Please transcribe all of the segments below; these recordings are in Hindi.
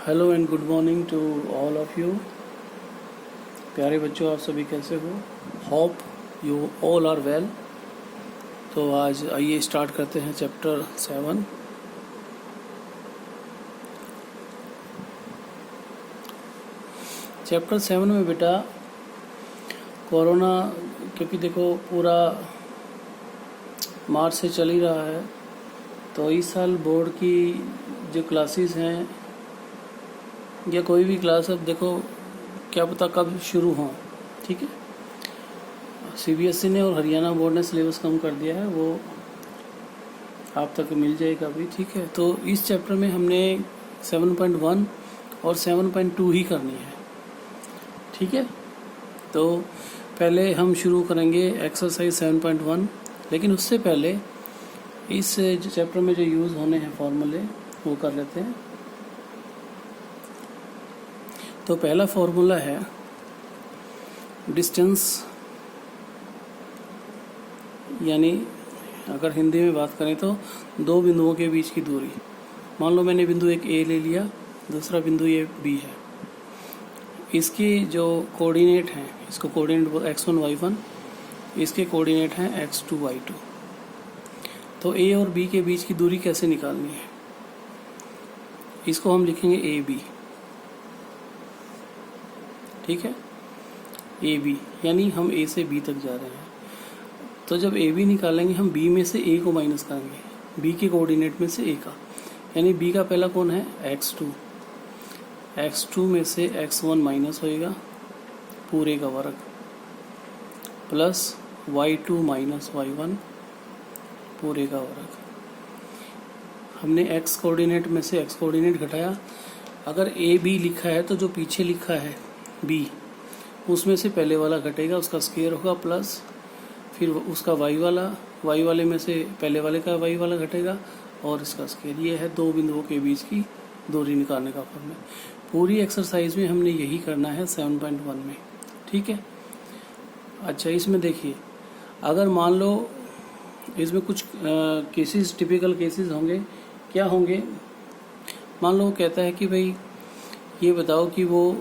Hello and good morning to all of you. प्यारे बच्चों, आप सभी कैसे हो? Hope you all are well. तो आज आइए स्टार्ट करते हैं चैप्टर 7। चैप्टर 7 में बेटा कोरोना, क्योंकि देखो पूरा मार्च से चल ही रहा है, तो इस साल बोर्ड की जो क्लासेस हैं या कोई भी क्लास, अब देखो क्या पता कब शुरू हों। ठीक है, सीबीएसई ने और हरियाणा बोर्ड ने सिलेबस कम कर दिया है, वो आप तक मिल जाएगा अभी। ठीक है, तो इस चैप्टर में हमने 7.1 और 7.2 ही करनी है। ठीक है, तो पहले हम शुरू करेंगे एक्सरसाइज 7.1, लेकिन उससे पहले इस चैप्टर में जो यूज़ होने हैं फॉर्मूले वो कर लेते हैं। तो पहला फॉर्मूला है डिस्टेंस, यानी अगर हिंदी में बात करें तो दो बिंदुओं के बीच की दूरी। मान लो मैंने बिंदु एक ए ले लिया, दूसरा बिंदु ये बी है। इसकी जो कोऑर्डिनेट हैं, इसको कोऑर्डिनेट x1 y1, इसके कोऑर्डिनेट हैं x2 y2। तो ए और बी के बीच की दूरी कैसे निकालनी है, इसको हम लिखेंगे ए बी। ठीक है, ए बी यानी हम ए से बी तक जा रहे हैं। तो जब ए बी निकालेंगे हम बी में से ए को माइनस करेंगे, बी के कोऑर्डिनेट में से ए का, यानी बी का पहला कौन है x2। x2 में से x1 माइनस होएगा पूरे का वर्ग, प्लस y2 माइनस y1 पूरे का वर्ग। हमने x कोऑर्डिनेट में से x कोऑर्डिनेट घटाया। अगर ए बी लिखा है तो जो पीछे लिखा है b, उसमें से पहले वाला घटेगा, उसका स्क्वायर होगा, प्लस फिर उसका y वाले में से पहले वाले का y वाला घटेगा और इसका स्क्वायर। ये है दो बिंदुओं के बीच की दूरी निकालने का फॉर्मूला। पूरी एक्सरसाइज में हमने यही करना है 7.1 में। ठीक है, अच्छा इसमें देखिए, अगर मान लो इसमें कुछ केसेस, टिपिकल केसेस होंगे। क्या होंगे? मान लो कहता है कि भाई ये बताओ कि वो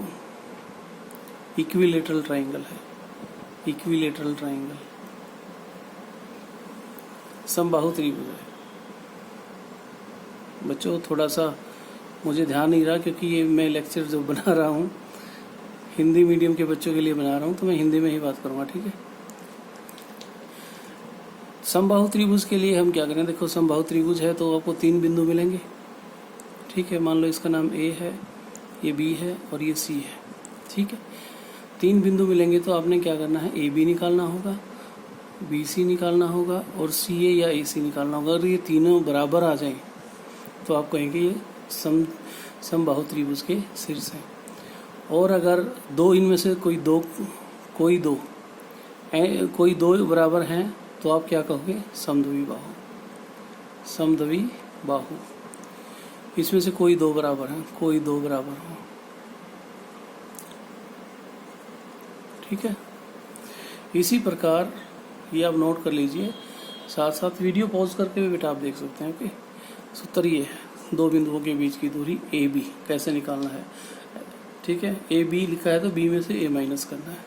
इक्विलेटरल ट्राइंगल है, इक्विलेटरल ट्राइंगल, समबाहु त्रिभुज है। बच्चों थोड़ा सा मुझे ध्यान नहीं रहा, क्योंकि ये मैं लेक्चर जो बना रहा हूँ हिंदी मीडियम के बच्चों के लिए बना रहा हूँ, तो मैं हिंदी में ही बात करूँगा। ठीक है, समबाहु त्रिभुज के लिए हम क्या करें? देखो समबाहु त्रिभुज है तो आपको तीन बिंदु मिलेंगे। ठीक है, मान लो इसका नाम ए है, ये बी है और ये सी है। ठीक है, तीन बिंदु मिलेंगे तो आपने क्या करना है? ए बी निकालना होगा, बी सी निकालना होगा और सी ए या ए सी निकालना होगा। अगर ये तीनों बराबर आ जाएं तो आप कहेंगे ये समबाहु त्रिभुज के शीर्ष हैं। और अगर दो इनमें से कोई दो बराबर हैं तो आप क्या कहोगे? समद्वि बाहु, समद्वि बाहु। इसमें से कोई दो बराबर हैं, कोई दो बराबर हो। ठीक है, इसी प्रकार ये आप नोट कर लीजिए, साथ साथ वीडियो पॉज करके भी बेटा आप देख सकते हैं। ओके, सूत्र ये है, दो बिंदुओं के बीच की दूरी ए बी कैसे निकालना है। ठीक है, ए बी लिखा है तो बी में से ए माइनस करना है।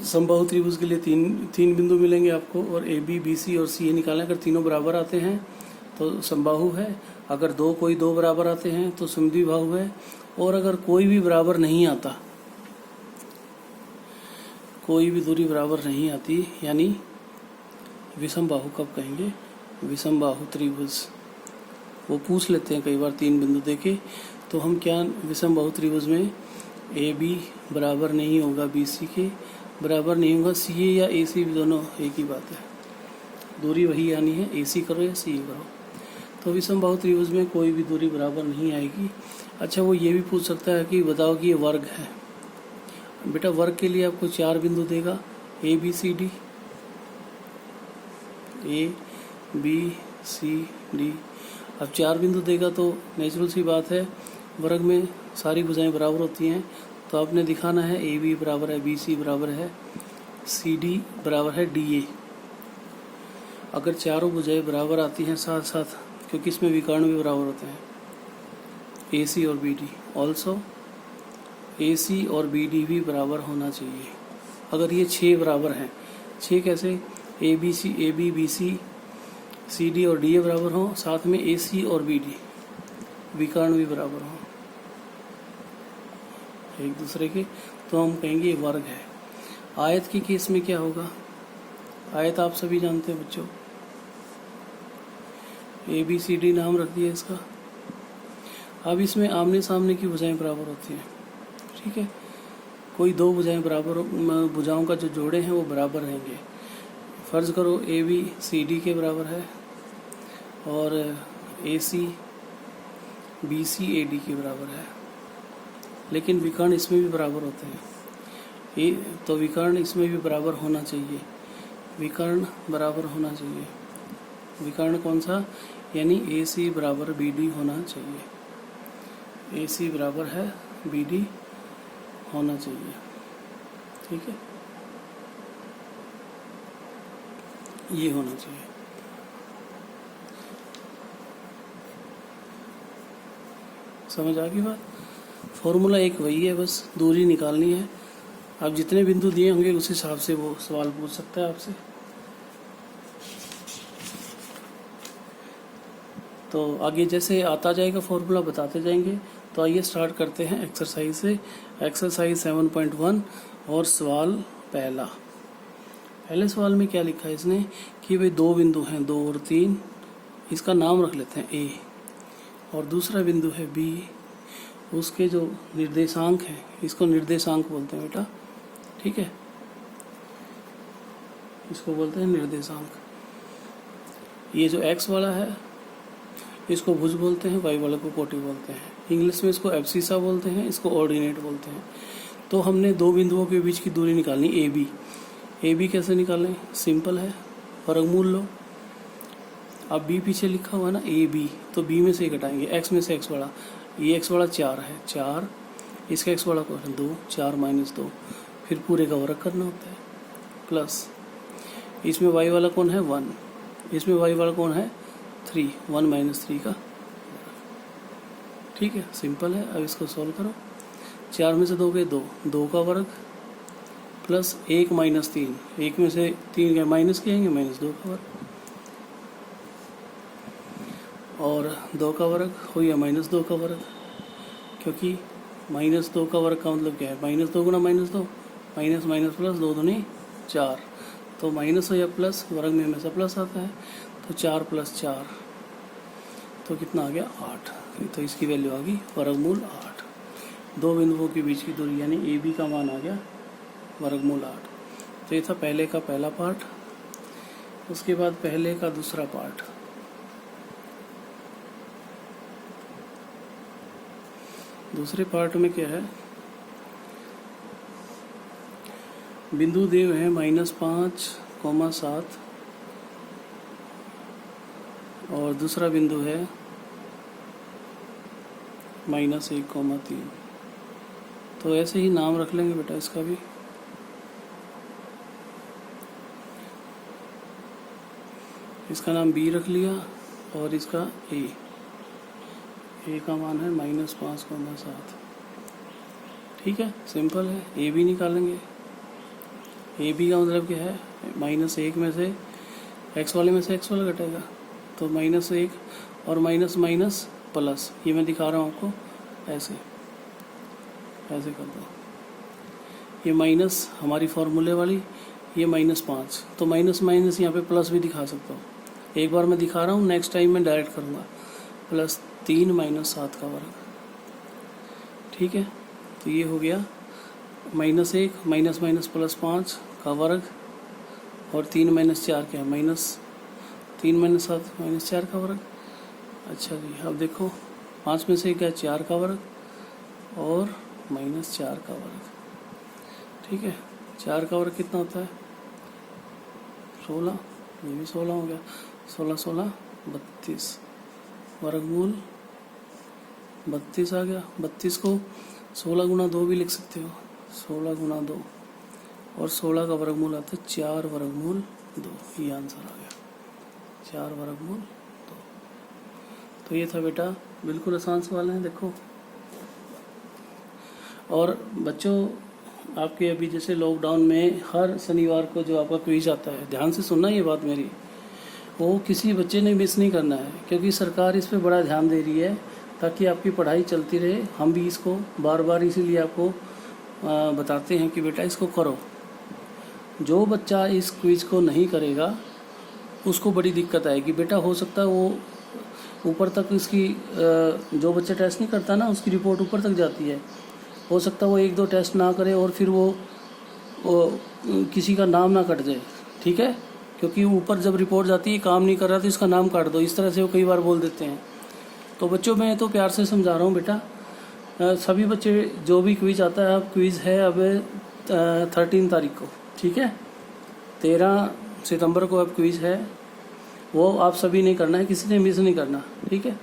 समबाहु त्रिभुज के लिए तीन बिंदु मिलेंगे आपको, और ए बी, बी सी और सी ए निकालना। अगर तीनों बराबर आते हैं तो समबाहु है, अगर कोई दो बराबर आते हैं तो समद्विबाहु है, और अगर कोई भी बराबर नहीं आता, कोई भी दूरी बराबर नहीं आती, यानी विषमबाहु कब कहेंगे? विषमबाहु त्रिभुज। वो पूछ लेते हैं कई बार तीन बिंदु देके, तो हम क्या विषमबाहु त्रिभुज में ए बी बराबर नहीं होगा, बी सी के बराबर नहीं होगा, सी ए या ए सी भी दोनों एक ही बात है, दूरी वही आनी है, ए सी करो या सी ए करो। तो विषमबाहु त्रिभुज में कोई भी दूरी बराबर नहीं आएगी। अच्छा, वो ये भी पूछ सकता है कि बताओ कि ये वर्ग है। बेटा वर्ग के लिए आपको चार बिंदु देगा, A B C D, A B C D. अब चार बिंदु देगा तो नेचुरल सी बात है, वर्ग में सारी भुजाएं बराबर होती हैं, तो आपने दिखाना है ए बी बराबर है, बी सी बराबर है, सी डी बराबर है डी ए। अगर चारों भुजाएं बराबर आती हैं साथ साथ, क्योंकि इसमें विकर्ण भी बराबर होते हैं, ए सी और बी डी ऑल्सो ए सी और बी डी भी बराबर होना चाहिए। अगर ये 6 बराबर हैं, 6 कैसे, A B B C D और डी ए बराबर हों, साथ में ए सी और बी डी विकर्ण भी बराबर हों एक दूसरे के, तो हम कहेंगे ये वर्ग है। आयत के केस में क्या होगा, आयत आप सभी जानते हैं बच्चों, ए बी सी डी नाम रख दिया इसका। अब इसमें आमने सामने की भुजाएं बराबर होती हैं, ठीक है, कोई दो भुजाएं बराबर, भुजाओं का जो जोड़े हैं वो बराबर रहेंगे। फर्ज करो ए बी सी डी के बराबर है और ए C B C A D के बराबर है, लेकिन विकर्ण इसमें भी बराबर होते हैं। तो विकर्ण इसमें भी बराबर होना चाहिए, विकर्ण बराबर होना चाहिए। विकर्ण कौन सा, यानी ए सी बराबर बी डी होना चाहिए, ए सी बराबर है बी डी होना चाहिए, ठीक है, ये होना चाहिए। समझ आ गई बात। फॉर्मूला एक वही है, बस दूरी निकालनी है। आप जितने बिंदु दिए होंगे उस हिसाब से वो सवाल पूछ सकता है आपसे। तो आगे जैसे आता जाएगा फॉर्मूला बताते जाएंगे। तो आइए स्टार्ट करते हैं एक्सरसाइज से। एक्सरसाइज 7.1 और सवाल पहला। पहले सवाल में क्या लिखा है इसने कि भाई दो बिंदु हैं, 2 और 3, इसका नाम रख लेते हैं ए, और दूसरा बिंदु है बी, उसके जो निर्देशांक हैं, इसको निर्देशांक बोलते हैं बेटा, ठीक है, इसको बोलते हैं निर्देशांक। ये जो एक्स वाला है इसको भुज बोलते हैं, वाई वाले को कोटि बोलते हैं। इंग्लिश में इसको एब्सिसा बोलते हैं, इसको ऑर्डिनेट बोलते हैं। तो हमने दो बिंदुओं के बीच की दूरी निकालनी ए बी। ए बी कैसे निकालें, सिंपल है, वर्गमूल लो। अब बी पीछे लिखा हुआ है ना ए बी, तो बी में से घटाएंगे, एक्स में से एक्स बड़ा, ये एक्स बड़ा 4 है, 4, इसका एक्स बड़ा कौन है 2, 4 - 2, फिर पूरे का वर्ग करना होता है, प्लस इसमें वाई वाला कौन है 1, इसमें वाई वाला कौन है 3, 1 - 3 का, ठीक है, सिंपल है। अब इसको सॉल्व करो, 4 में से 2 गए 2, 2 का वर्ग प्लस 1 - 3, 1 में से 3 गए माइनस किएंगे, -2 का वर्ग, और 2 का वर्ग हो गया -2 का वर्ग, क्योंकि -2 का वर्ग का मतलब क्या है, -2 गुणा -2, माइनस माइनस प्लस, 2 दूनी 4, तो माइनस हो या प्लस, वर्ग में हमेशा प्लस आता है, तो 4 + 4, तो कितना आ गया 8, तो इसकी वैल्यू आ गई वर्गमूल 8। दो बिंदुओं के बीच की दूरी यानी ए बी का मान आ गया वर्गमूल 8। तो ये था पहले का पहला पार्ट। उसके बाद पहले का दूसरा पार्ट। दूसरे पार्ट में क्या है, बिंदु दिए हैं -5, 7 और दूसरा बिंदु है -1, 3। तो ऐसे ही नाम रख लेंगे बेटा इसका भी। इसका नाम बी रख लिया और इसका ए का मान है -5, 7, ठीक है, सिंपल है। ए बी निकालेंगे, ए बी का मतलब क्या है, -1 में से एक्स वाले में से एक्स वाला घटेगा, तो -1 और माइनस माइनस प्लस, ये मैं दिखा रहा हूँ आपको, ऐसे ऐसे कर दो। ये माइनस हमारी फॉर्मूले वाली, ये -5, तो माइनस माइनस यहाँ पे प्लस भी दिखा सकता हूँ। एक बार मैं दिखा रहा हूँ, नेक्स्ट टाइम मैं डायरेक्ट करूँगा, +3 - 7 का वर्ग, ठीक है। तो ये हो गया -1 माइनस माइनस +5 का वर्ग, और 3 - 4 क्या है, -3 - 7 -4 का वर्ग। अच्छा जी, अब देखो 5 में से क्या 4 का वर्ग और -4 का वर्ग, ठीक है। 4 का वर्ग कितना होता है 16, ये भी 16 हो गया, 16 - 16 32, वर्गमूल 32 आ गया। 32 को 16 × 2 भी लिख सकते हो, 16 × 2, और 16 का वर्गमूल आता है 4 √ 2, ये आंसर आ गया 4 √ 2। तो ये था बेटा, बिल्कुल आसान सवाल है देखो। और बच्चों आपके अभी जैसे लॉकडाउन में हर शनिवार को जो आपका क्विज आता है, ध्यान से सुनना ये बात मेरी, वो किसी बच्चे ने मिस नहीं करना है, क्योंकि सरकार इस पे बड़ा ध्यान दे रही है ताकि आपकी पढ़ाई चलती रहे। हम भी इसको बार बार इसीलिए आपको बताते हैं कि बेटा इसको करो। जो बच्चा इस क्विज को नहीं करेगा उसको बड़ी दिक्कत आएगी बेटा। हो सकता है वो ऊपर तक इसकी जो बच्चा टेस्ट नहीं करता ना, उसकी रिपोर्ट ऊपर तक जाती है। हो सकता है वो 1-2 टेस्ट ना करे और फिर वो किसी का नाम ना कट जाए, ठीक है, क्योंकि ऊपर जब रिपोर्ट जाती है काम नहीं कर रहा तो इसका नाम काट दो, इस तरह से वो कई बार बोल देते हैं। तो बच्चों मैं तो प्यार से समझा रहा हूँ बेटा, सभी बच्चे जो भी क्विज आता है, अब क्विज है अब 13 तारीख को, ठीक है, 13 सितंबर को अब क्विज है, वो आप सभी ने करना है, किसी ने मिस नहीं करना, ठीक है।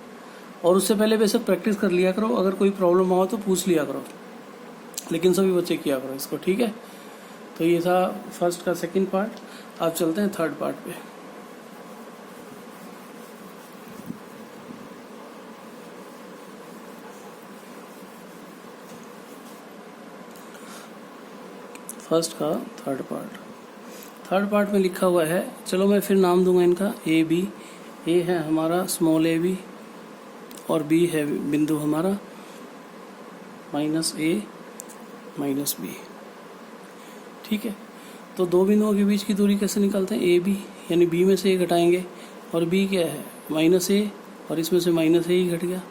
और उससे पहले बेशक प्रैक्टिस कर लिया करो, अगर कोई प्रॉब्लम हो तो पूछ लिया करो, लेकिन सभी बच्चे किया करो इसको, ठीक है। तो ये था फर्स्ट का सेकंड पार्ट। आप चलते हैं थर्ड पार्ट पे। फर्स्ट का थर्ड पार्ट में लिखा हुआ है, चलो मैं फिर नाम दूंगा इनका, ए बी। ए है हमारा स्मॉल ए बी और बी है बिंदु हमारा -a -b, ठीक है। तो दो बिंदुओं के बीच की दूरी कैसे निकालते हैं, ए बी, यानी बी में से ए घटाएंगे, और बी क्या है -a, और इसमें से -a ही घट गया।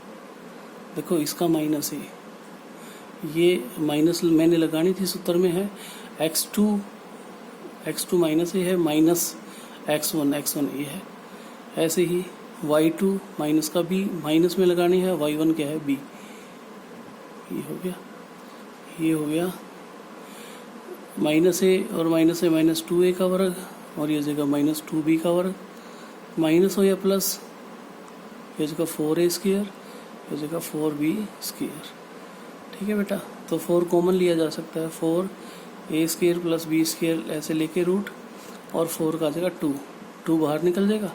देखो इसका -a, ये माइनस मैंने लगानी थी, सूत्र में है x2 -a है -x1 ये है। ऐसे ही y2 माइनस का b माइनस में लगानी है, y1 क्या है b। ये हो गया -a और -a -2a का वर्ग, और ये जगह -2b का वर्ग, माइनस हो या प्लस, ये जगह 4a स्क्वायर, ये जगह 4b स्क्वायर, ठीक है बेटा। तो 4 कॉमन लिया जा सकता है, 4a square plus b square ऐसे लेके रूट, और 4 का जगह 2 बाहर निकल जाएगा,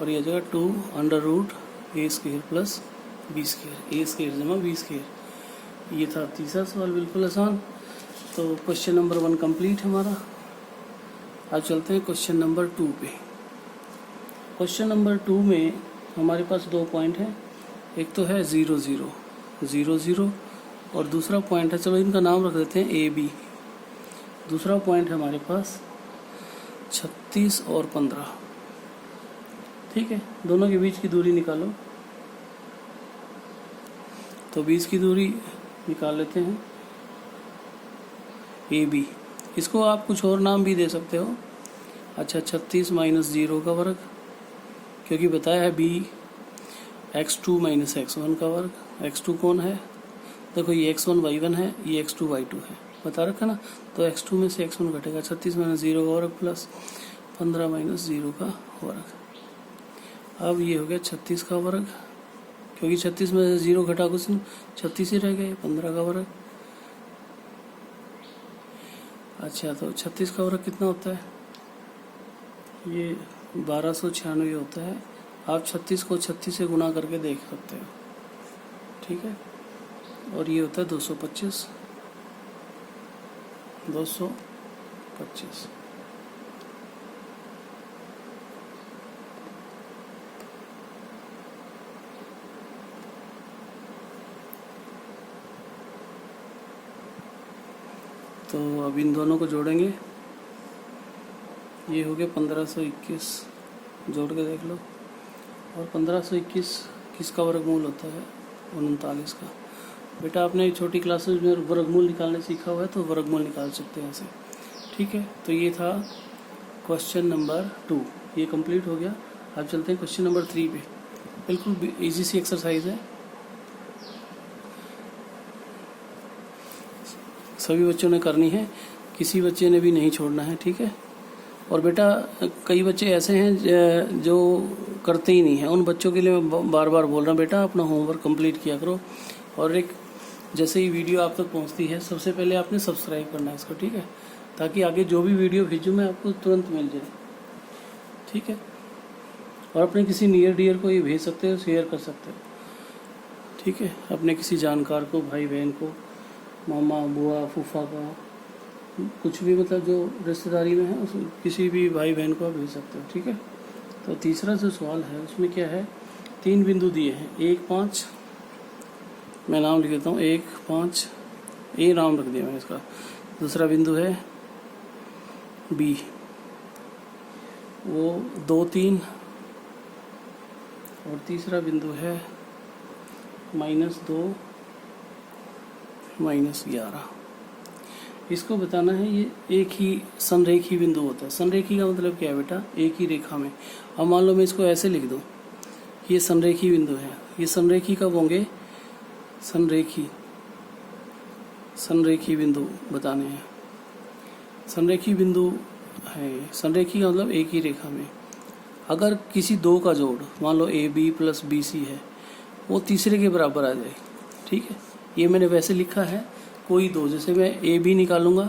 और ये जगह 2 under root a square plus b square, a square जमा b स्क्वायर। ये था तीसरा सवाल, बिल्कुल आसान। तो क्वेश्चन नंबर 1 कंप्लीट हमारा। अब चलते हैं क्वेश्चन नंबर 2 पे। क्वेश्चन नंबर 2 में हमारे पास 2 पॉइंट हैं, एक तो है 0 0 0 0, और दूसरा पॉइंट है, चलो इनका नाम रख देते हैं ए बी। दूसरा पॉइंट है हमारे पास 36 और 15, ठीक है। दोनों के बीच की दूरी निकालो, तो बीच की दूरी निकाल लेते हैं ए बी। इसको आप कुछ और नाम भी दे सकते हो। अच्छा, 36 - 0 का वर्ग, क्योंकि बताया है बी x2 - x1 का वर्ग। x2 कौन है, देखो ये x1 y1 है, ये x2 y2 है, बता रखा ना। तो x2 में से x1 घटेगा, 36 - 0 का वर्ग प्लस 15 - 0 का वर्ग। अब ये हो गया 36 का वर्ग, क्योंकि 36 में से 0 घटा कुछ नहीं, 36 ही रह गए, 15 का वर्ग। अच्छा, तो 36 का वर्ग कितना होता है, ये 1296 होता है। आप 36 को 36 से गुना करके देख सकते हो, ठीक है। और ये होता है 225। तो अब इन दोनों को जोड़ेंगे, ये हो गया 1521, जोड़ के देख लो। और 1521 किसका वर्गमूल होता है, 39 का। बेटा आपने छोटी क्लासेस में वर्गमूल निकालने सीखा हुआ है, तो वर्गमूल निकाल सकते हैं ऐसे, ठीक है। तो ये था क्वेश्चन नंबर 2, ये कंप्लीट हो गया। अब चलते हैं क्वेश्चन नंबर 3 पे। बिल्कुल इजी सी एक्सरसाइज है, सभी बच्चों ने करनी है, किसी बच्चे ने भी नहीं छोड़ना है, ठीक है। और बेटा कई बच्चे ऐसे हैं जो करते ही नहीं हैं, उन बच्चों के लिए मैं बार बार बोल रहा हूँ, बेटा अपना होमवर्क कंप्लीट किया करो। और एक जैसे ही वीडियो आप तक पहुँचती है, सबसे पहले आपने सब्सक्राइब करना है इसको, ठीक है, ताकि आगे जो भी वीडियो भेजूँ मैं आपको तुरंत मिल जाए, ठीक है। और अपने किसी नियर डियर को ये भेज सकते हो, शेयर कर सकते हो, ठीक है। अपने किसी जानकार को, भाई बहन को, मामा बुआ फूफा का, कुछ भी मतलब जो रिश्तेदारी में है उस किसी भी भाई बहन को आप भेज सकते हो, ठीक है। तो तीसरा जो सवाल है उसमें क्या है, 3 बिंदु दिए हैं, 1 5, मैं नाम लिख देता हूँ, 1 5, ए नाम रख दिया मैंने इसका। दूसरा बिंदु है बी, वो 2 3, और तीसरा बिंदु है -2 -11। इसको बताना है, ये एक ही संरेखी बिंदु होता है। संरेखी का मतलब क्या है बेटा, एक ही रेखा में। अब मान लो मैं इसको ऐसे लिख दूं, ये संरेखी बिंदु है। ये संरेखी कब होंगे, संरेखी बिंदु बताने हैं। संरेखी बिंदु है, संरेखी का मतलब एक ही रेखा में। अगर किसी दो का जोड़, मान लो AB + BC है, वो तीसरे के बराबर आ जाए, ठीक है। ये मैंने वैसे लिखा है, कोई दो, जैसे मैं AB निकालूंगा,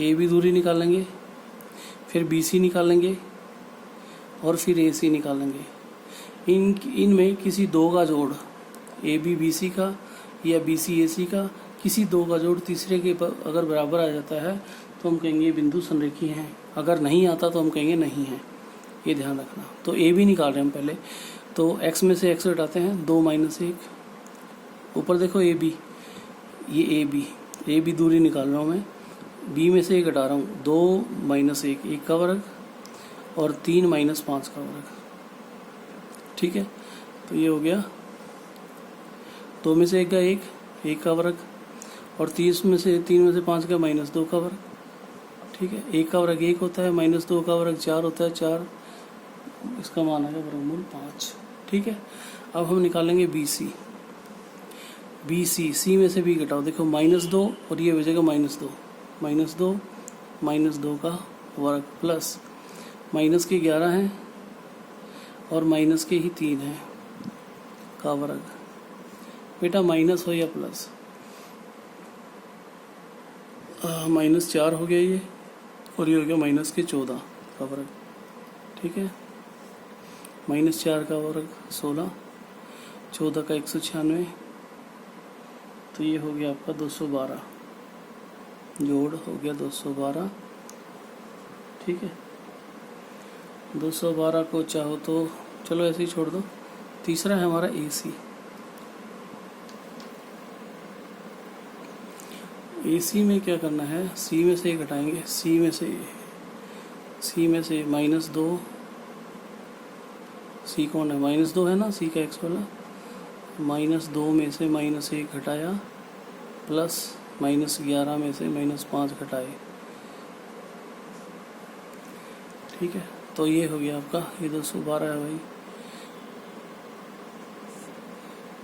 AB दूरी निकालेंगे, फिर BC निकालेंगे और फिर AC निकालेंगे। इनमें किसी दो का जोड़, AB BC का या BC AC का, किसी दो का जोड़ तीसरे के अगर बराबर आ जाता है तो हम कहेंगे बिंदु संरेखी हैं। अगर नहीं आता तो हम कहेंगे नहीं है, ये ध्यान रखना। तो AB निकाल रहे हैं हम पहले, तो x में से x घटाते हैं, 2 - 1। ऊपर देखो AB, ये AB दूरी निकाल रहा हूँ मैं, B में से 1 घटा रहा हूँ, 2 - 1, 1 का वर्ग, और 3 - 5 का वर्ग, ठीक है। तो ये हो गया, 2 में से 1 का 1 का वर्ग, और 3 में से 5 का -2 का वर्ग, ठीक है। 1 का वर्ग 1 होता है, -2 का वर्ग 4 होता है, 4, इसका मान आएगा वर्गमूल 5, ठीक है। अब हम निकालेंगे BC, C में से B घटाओ, देखो -2 और ये बचेगा -2 का वर्ग, प्लस माइनस के 11 हैं और माइनस के ही 3 हैं का वर्ग। बेटा माइनस हो या प्लस, -4 हो गया ये, और ये हो गया -14 का वर्ग, ठीक है। -4 का वर्ग 16, 14 का 196, तो ये हो गया आपका 212, जोड़ हो गया 212, ठीक है। 212 को चाहो तो चलो ऐसे ही छोड़ दो। तीसरा है हमारा AC, AC में क्या करना है, C में से एक घटाएंगे, C में से -2, C कौन है, -2 है ना, C का x वाला, -2 में से -1 घटाया, प्लस -11 में से -5 घटाए, ठीक है। तो ये हो गया आपका, ये 212 है भाई,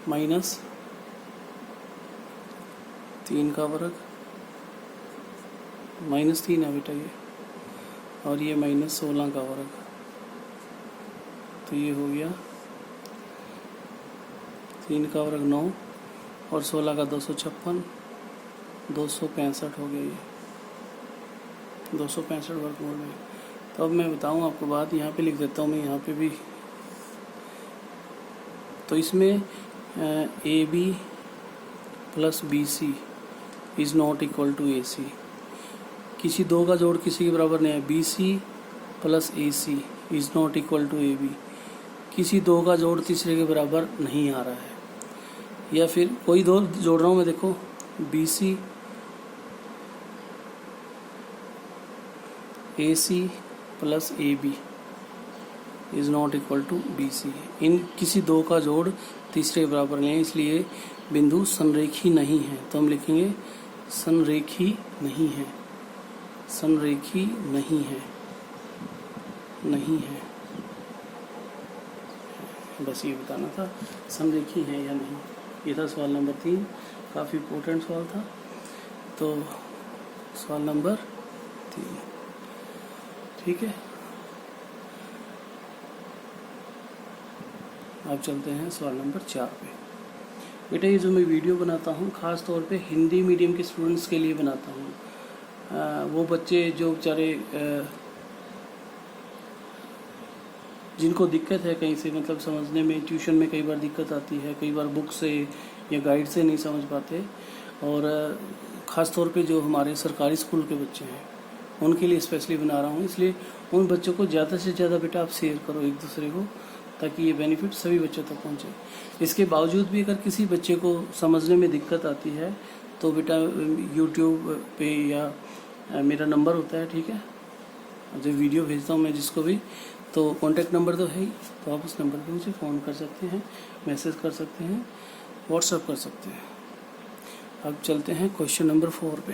-3 का वर्ग, -3 है बेटा ये, और ये -16 का वर्ग, तो ये हो गया 3 का वर्ग 9 और 16 का 256, 265 हो गया ये, 265 वर्गमूल में। तो अब मैं बताऊं आपको बात, यहाँ पे लिख देता हूँ मैं, यहाँ पे भी। तो इसमें AB + BC is not equal to AC, किसी दो का जोड़ किसी के बराबर नहीं है। BC + AC is not equal to AB, किसी दो का जोड़ तीसरे के बराबर नहीं आ रहा है। या फिर कोई दो जोड़ रहा हूँ मैं, देखो BC AC + AB is not equal to BC, इन किसी दो का जोड़ तीसरे के बराबर नहीं है, इसलिए बिंदु संरेखी नहीं है। तो हम लिखेंगे संरेखी नहीं है, संरेखी नहीं है, नहीं है, बस ये बताना था संरेखी है या नहीं। ये था सवाल नंबर 3, काफ़ी इम्पोर्टेंट सवाल था। तो सवाल नंबर 3, ठीक है। अब चलते हैं सवाल नंबर 4 पे। बेटा ये जो मैं वीडियो बनाता हूँ ख़ास तौर पे हिंदी मीडियम के स्टूडेंट्स के लिए बनाता हूँ। वो बच्चे जो बेचारे जिनको दिक्कत है कहीं से, मतलब समझने में, ट्यूशन में कई बार दिक्कत आती है, कई बार बुक से या गाइड से नहीं समझ पाते, और ख़ास तौर पे जो हमारे सरकारी स्कूल के बच्चे हैं उनके लिए स्पेशली बना रहा हूँ। इसलिए उन बच्चों को ज़्यादा से ज़्यादा बेटा आप शेयर करो एक दूसरे को, ताकि ये बेनिफिट सभी बच्चों तक पहुँचे। इसके बावजूद भी अगर किसी बच्चे को समझने में दिक्कत आती है तो बेटा यूट्यूब पे या मेरा नंबर होता है, ठीक है, जो वीडियो भेजता हूँ मैं जिसको भी, तो कॉन्टैक्ट नंबर तो है ही, तो आप उस नंबर पे मुझे फ़ोन कर सकते हैं, मैसेज कर सकते हैं, व्हाट्सएप कर सकते हैं। अब चलते हैं क्वेश्चन नंबर 4 पे।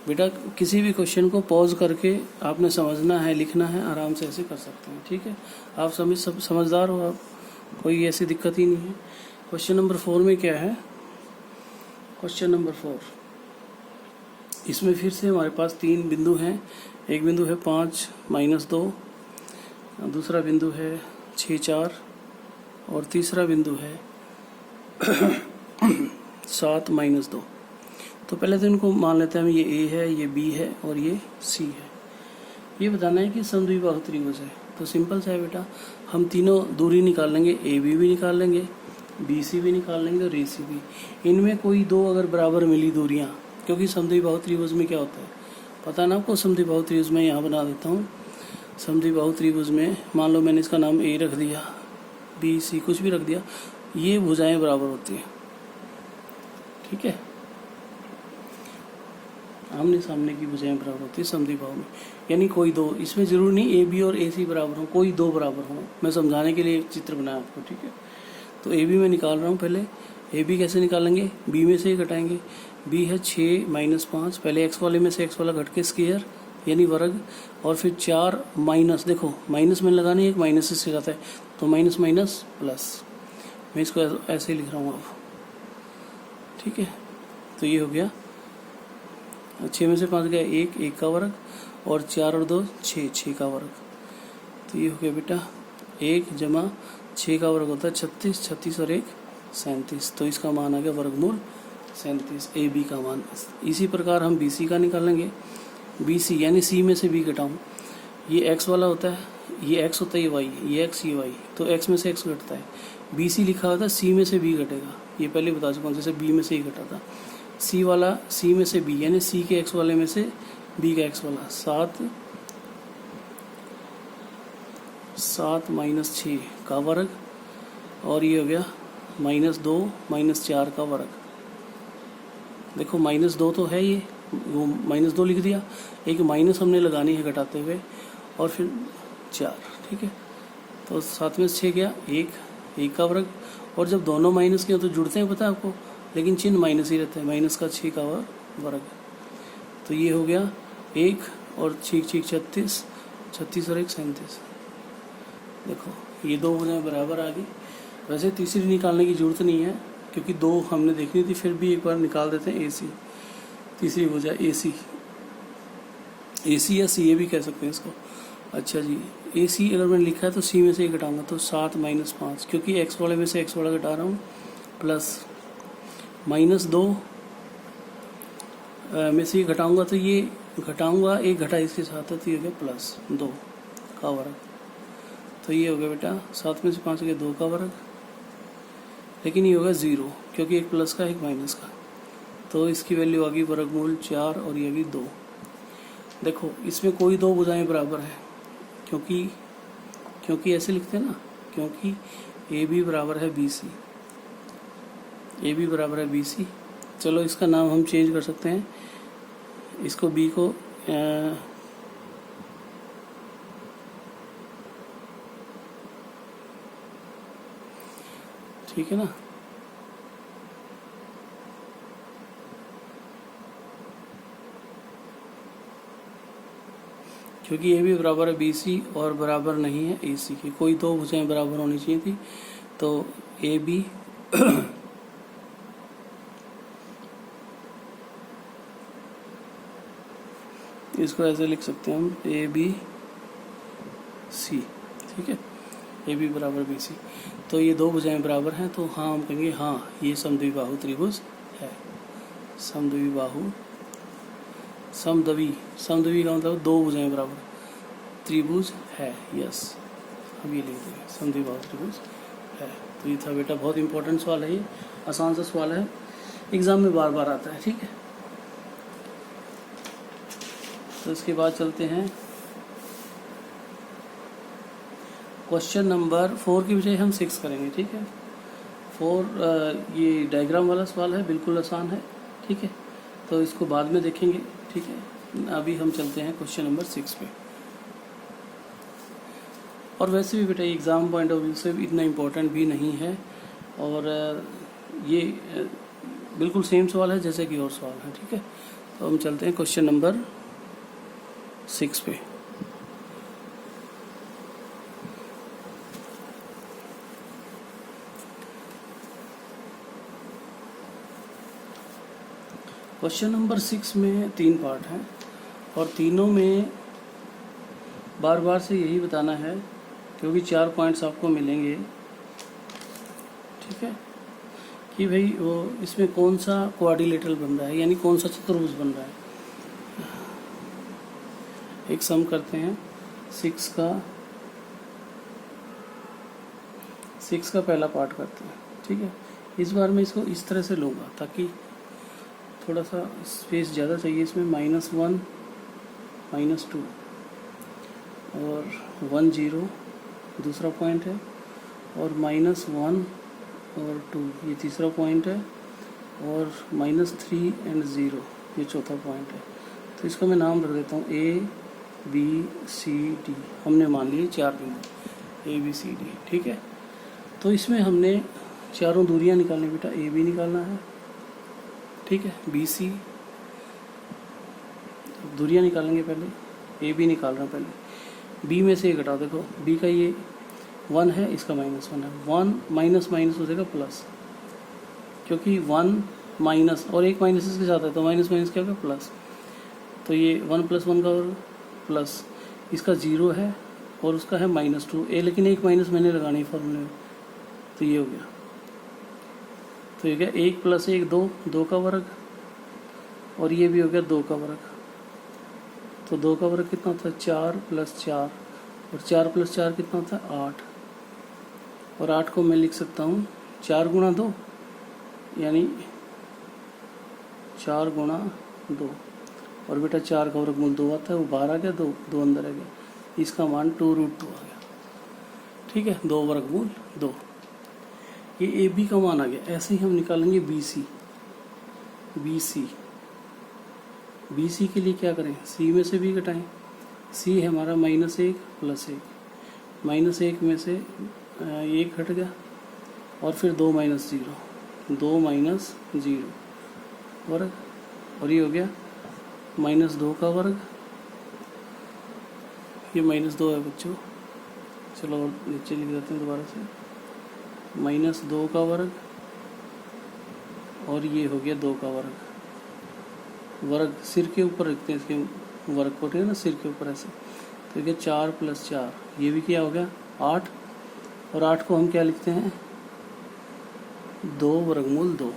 बेटा किसी भी क्वेश्चन को पॉज करके आपने समझना है, लिखना है, आराम से ऐसे कर सकते हैं, ठीक है। आप समझदार हो, आप, कोई ऐसी दिक्कत ही नहीं है। क्वेश्चन नंबर 4 में क्या है? क्वेश्चन नंबर 4, इसमें फिर से हमारे पास 3 बिंदु हैं। एक बिंदु है 5 - 2, दूसरा बिंदु है 6 4, और तीसरा बिंदु है 7 - 2। तो पहले तो इनको मान लेते हैं हम, ये A है, ये B है और ये C है। ये बताना है कि समद्विबाहु त्रिभुज है। तो सिंपल सा है बेटा, हम तीनों दूरी निकाल लेंगे, AB भी निकाल लेंगे, BC भी निकाल लेंगे और AC भी। इनमें कोई 2 अगर बराबर मिली दूरियां, क्योंकि समद्विबाहु त्रिभुज में क्या होता है पता है ना आपको। समद्विबाहु त्रिभुज में यहाँ बना देता हूँ। समद्विबाहु त्रिभुज में मान लो मैंने इसका नाम A रख दिया, B C कुछ भी रख दिया, ये भुजाएं बराबर होती हैं, ठीक है। आमने सामने की भुजाएं बराबर होती है समद्विबाहु में, यानी कोई 2, इसमें जरूरी नहीं AB और AC बराबर हो, कोई 2 बराबर हो। मैं समझाने के लिए एक चित्र बनाया आपको, ठीक है। तो AB में निकाल रहा हूँ पहले। AB कैसे निकालेंगे? B में से ही घटाएंगे। B है 6 - 5, पहले x वाले में से x वाला घट के स्क्वायर यानी वर्ग, और फिर 4 माइनस, देखो माइनस में लगानी, एक माइनस से जाता है, तो माइनस माइनस प्लस, मैं इसको ऐसे ही लिख रहा हूँ अब, ठीक है। तो ये हो गया 6 में से 5 गया 1, 1 का वर्ग, और 4 और 2 6, 6 का वर्ग। तो ये हो गया बेटा 1 + 6 का वर्ग होता है 36, 36 और 1 37। तो इसका मान आ गया वर्गमूल 37, AB का मान। इसी प्रकार हम BC का निकालेंगे। BC यानी C में से B घटाऊँ, ये x वाला होता है, ये x होता है, ये y, ये x ये y, तो x में से x घटता है। BC लिखा होता है C में से B घटेगा, ये पहले बता चुका हूँ, जैसे B में से ही घटा था। C वाला C में से B, यानी C के x वाले में से B का x वाला, 7 - 6 का वर्ग, और ये हो गया -2 - 4 का वर्ग। देखो -2 तो है, ये वो -2 लिख दिया, एक माइनस हमने लगानी है घटाते हुए, और फिर 4, ठीक है। तो 7 में से 6 गया 1, 1 का वर्ग, और जब दोनों माइनस के तो जुड़ते हैं, पता है आपको, लेकिन चिन्ह माइनस ही रहता है, माइनस का 6 का वर्ग। तो ये हो गया 1 और 6 6 36, 36 और 1 37। देखो ये 2 भुजाएं बराबर आ गई। वैसे तीसरी निकालने की जरूरत नहीं है, क्योंकि 2 हमने देखनी थी, फिर भी एक बार निकाल देते हैं। AC, तीसरी भुजा AC, AC या CA भी कह सकते हैं इसको। अच्छा जी, AC अगर मैंने लिखा है तो C में से ही घटाऊंगा, तो 7 - 5, क्योंकि x वाले में से x वाला घटा रहा हूँ, प्लस -2 में से घटाऊंगा, तो ये घटाऊंगा, एक घटा इसके साथ है, तो ये हो गया +2 का वर्ग। तो ये हो गया बेटा 7 में से 5 गया 2 का वर्ग, लेकिन ये होगा 0, क्योंकि एक प्लस का एक माइनस का, तो इसकी वैल्यू आ गई वर्गमूल 4, और ये आ गई 2। देखो इसमें कोई 2 भुजाएं बराबर है, क्योंकि ऐसे लिखते हैं ना, क्योंकि AB बराबर है BC, AB बराबर है BC। चलो इसका नाम हम चेंज कर सकते हैं, इसको B को ठीक है ना, क्योंकि AB बराबर है BC और बराबर नहीं है AC की। कोई 2 भुजाएं बराबर होनी चाहिए थी, तो AB इसको ऐसे लिख सकते हैं हम, ABC, ठीक है, AB बराबर BC। तो ये 2 भुजाएं बराबर हैं, तो हाँ हम कहेंगे हाँ ये समद्विबाहु त्रिभुज है, समद्विबाहु समद्वी, समद्वी का मतलब दो भुजाएं बराबर, त्रिभुज है, यस, अब ये लिख देंगे समद्विबाहु त्रिभुज है। तो ये था बेटा, बहुत इंपॉर्टेंट सवाल है ये, आसान सा सवाल है, एग्जाम में बार बार आता है, ठीक है। तो इसके बाद चलते हैं क्वेश्चन नंबर 4 की बजाय हम 6 करेंगे, ठीक है। 4 ये डायग्राम वाला सवाल है, बिल्कुल आसान है, ठीक है, तो इसको बाद में देखेंगे, ठीक है। अभी हम चलते हैं क्वेश्चन नंबर 6 पे। और वैसे भी बेटा एग्ज़ाम पॉइंट ऑफ व्यू से इतना इम्पोर्टेंट भी नहीं है, और ये बिल्कुल सेम सवाल है जैसे कि और सवाल है, ठीक है। तो हम चलते हैं क्वेश्चन नंबर 6 पे। क्वेश्चन नंबर 6 में 3 पार्ट हैं, और तीनों में बार बार से यही बताना है, क्योंकि 4 पॉइंट्स आपको मिलेंगे, ठीक है, कि भाई वो इसमें कौन सा क्वाड्रिलेटरल बन रहा है, यानी कौन सा चतुर्भुज बन रहा है। एक सम करते हैं 6 का पहला पार्ट करते हैं, ठीक है। इस बार मैं इसको इस तरह से लूँगा ताकि थोड़ा सा स्पेस ज़्यादा चाहिए इसमें, -1 -2 और 1 0 दूसरा पॉइंट है, और -1 और 2 ये तीसरा पॉइंट है, और -3 और 0 ये चौथा पॉइंट है। तो इसको मैं नाम रख देता हूँ ABCD, हमने मान लिए 4 बिंदु ABCD, ठीक है। तो इसमें हमने चारों दूरियां निकालनी बेटा, AB निकालना है, ठीक है, BC दूरियां निकालेंगे पहले, AB निकाल रहा हूँ पहले, B में से एक घटाओ, देखो B का ये 1 है, इसका -1 है, 1 माइनस माइनस हो जाएगा प्लस, क्योंकि 1 माइनस और एक माइनस इसके साथ है, तो माइनस माइनस क्या होगा प्लस, तो ये 1 + 1 का वर्ग प्लस, इसका 0 है और उसका है -2 लेकिन एक माइनस मैंने लगानी है फॉर्मूले में, तो ये हो गया, तो ये क्या 1 + 1 2, 2 का वर्ग, और ये भी हो गया 2 का वर्ग, तो 2 का वर्ग कितना होता है 4 + 4, और 4 + 4 कितना होता है 8, और 8 को मैं लिख सकता हूँ 4 × 2 यानी 4 × 2, और बेटा 4 का वर्गमूल 2 आता है, वो बाहर आ गया, 2 अंदर आ गया, इसका मान 2√2 आ गया, ठीक है, 2 वर्गमूल 2, ये AB का मान आ गया। ऐसे ही हम निकालेंगे BC के लिए क्या करें, C में से B घटाएं, C है हमारा -1 + 1, -1 में से 1 घट गया, और फिर 2 - 0, 2 - 0 वर्ग, और ये हो गया -2 का वर्ग, ये -2 है बच्चों, चलो और नीचे लिख देते हैं दोबारा से, -2 का वर्ग, और ये हो गया 2 का वर्ग सिर के ऊपर रखते हैं इसके वर्ग को, ठीक है ना, सिर के ऊपर ऐसे, तो ये 4 + 4, ये भी क्या हो गया 8, और 8 को हम क्या लिखते हैं 2 वर्गमूल 2,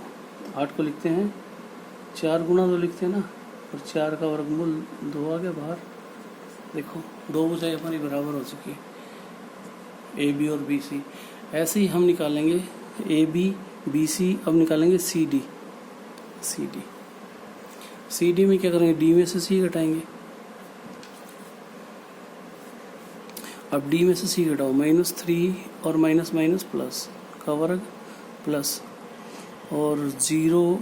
8 को लिखते हैं 4 × 2 लिखते हैं ना, और 4 का वर्गमूल 2 आ गया बाहर, देखो 2 भुजाएं हमारी बराबर हो चुकी है, AB और BC। ऐसे ही हम निकालेंगे AB BC, अब निकालेंगे CD में क्या करेंगे, D में से C घटाएंगे, अब D में से C घटाओ, -3 और माइनस माइनस प्लस का वर्ग प्लस, और 0